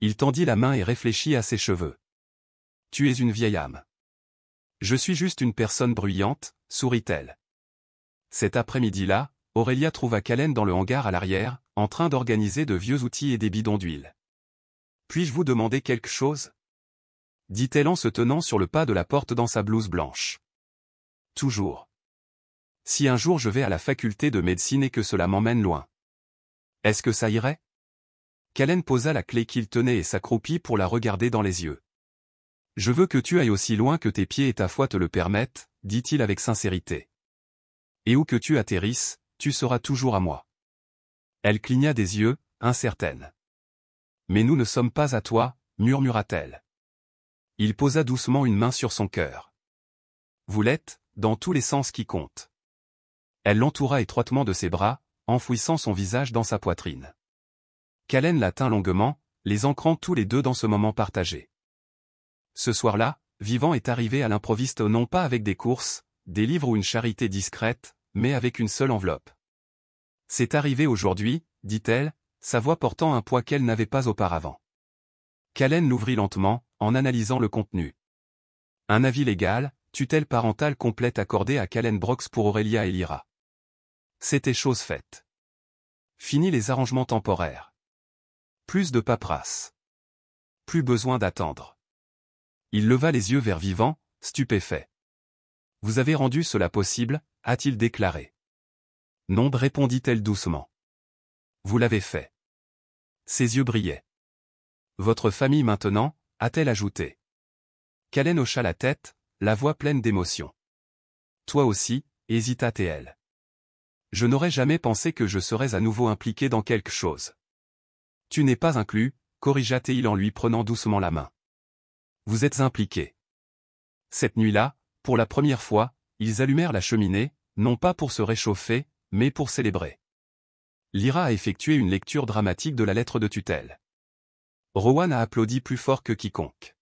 Il tendit la main et réfléchit à ses cheveux. Tu es une vieille âme. Je suis juste une personne bruyante, sourit-elle. Cet après-midi-là, Aurélia trouva Callen dans le hangar à l'arrière, en train d'organiser de vieux outils et des bidons d'huile. Puis-je vous demander quelque chose ? Dit-elle en se tenant sur le pas de la porte dans sa blouse blanche. Toujours. Si un jour je vais à la faculté de médecine et que cela m'emmène loin. Est-ce que ça irait ? Callen posa la clé qu'il tenait et s'accroupit pour la regarder dans les yeux. Je veux que tu ailles aussi loin que tes pieds et ta foi te le permettent, dit-il avec sincérité. Et où que tu atterrisses, tu seras toujours à moi. Elle cligna des yeux, incertaine. Mais nous ne sommes pas à toi, murmura-t-elle. Il posa doucement une main sur son cœur. Vous l'êtes, dans tous les sens qui comptent. Elle l'entoura étroitement de ses bras, enfouissant son visage dans sa poitrine. Callen la tint longuement, les ancrant tous les deux dans ce moment partagé. Ce soir-là, Vivant est arrivé à l'improviste non pas avec des courses, des livres ou une charité discrète, mais avec une seule enveloppe. C'est arrivé aujourd'hui, dit-elle, sa voix portant un poids qu'elle n'avait pas auparavant. Callen l'ouvrit lentement, en analysant le contenu. Un avis légal, tutelle parentale complète accordée à Callen Brox pour Aurélia et Lyra. C'était chose faite. Fini les arrangements temporaires. Plus de paperasse. Plus besoin d'attendre. Il leva les yeux vers Vivant, stupéfait. Vous avez rendu cela possible, a-t-il déclaré. Non, répondit-elle doucement. Vous l'avez fait. Ses yeux brillaient. Votre famille maintenant, a-t-elle ajouté. Callen hocha la tête, la voix pleine d'émotion. Toi aussi, hésita-t-elle. Je n'aurais jamais pensé que je serais à nouveau impliqué dans quelque chose. Tu n'es pas inclus, corrigea-t-il en lui prenant doucement la main. Vous êtes impliqué. Cette nuit-là, pour la première fois, ils allumèrent la cheminée, non pas pour se réchauffer, mais pour célébrer. Lyra a effectué une lecture dramatique de la lettre de tutelle. Rowan a applaudi plus fort que quiconque.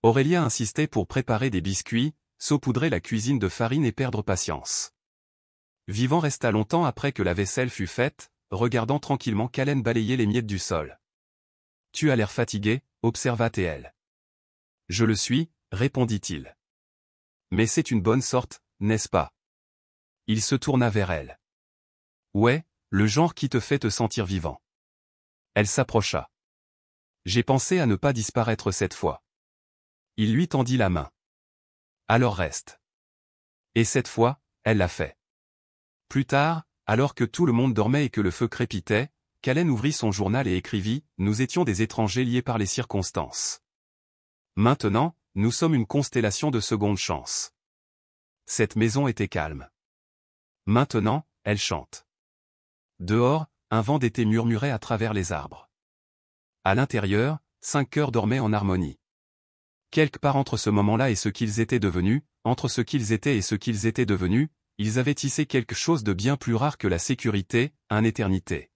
Aurélia insistait pour préparer des biscuits, saupoudrer la cuisine de farine et perdre patience. Vivant resta longtemps après que la vaisselle fut faite, regardant tranquillement Callen balayer les miettes du sol. Tu as l'air fatigué, observa-t-elle. Je le suis, répondit-il. Mais c'est une bonne sorte, n'est-ce pas? Il se tourna vers elle. Ouais, le genre qui te fait te sentir vivant. Elle s'approcha. J'ai pensé à ne pas disparaître cette fois. Il lui tendit la main. Alors reste. Et cette fois, elle l'a fait. Plus tard, alors que tout le monde dormait et que le feu crépitait, Callen ouvrit son journal et écrivit « Nous étions des étrangers liés par les circonstances. Maintenant, nous sommes une constellation de seconde chance. » Cette maison était calme. Maintenant, elle chante. Dehors, un vent d'été murmurait à travers les arbres. À l'intérieur, 5 cœurs dormaient en harmonie. Quelque part entre ce moment-là et ce qu'ils étaient devenus, entre ce qu'ils étaient et ce qu'ils étaient devenus, ils avaient tissé quelque chose de bien plus rare que la sécurité, une éternité.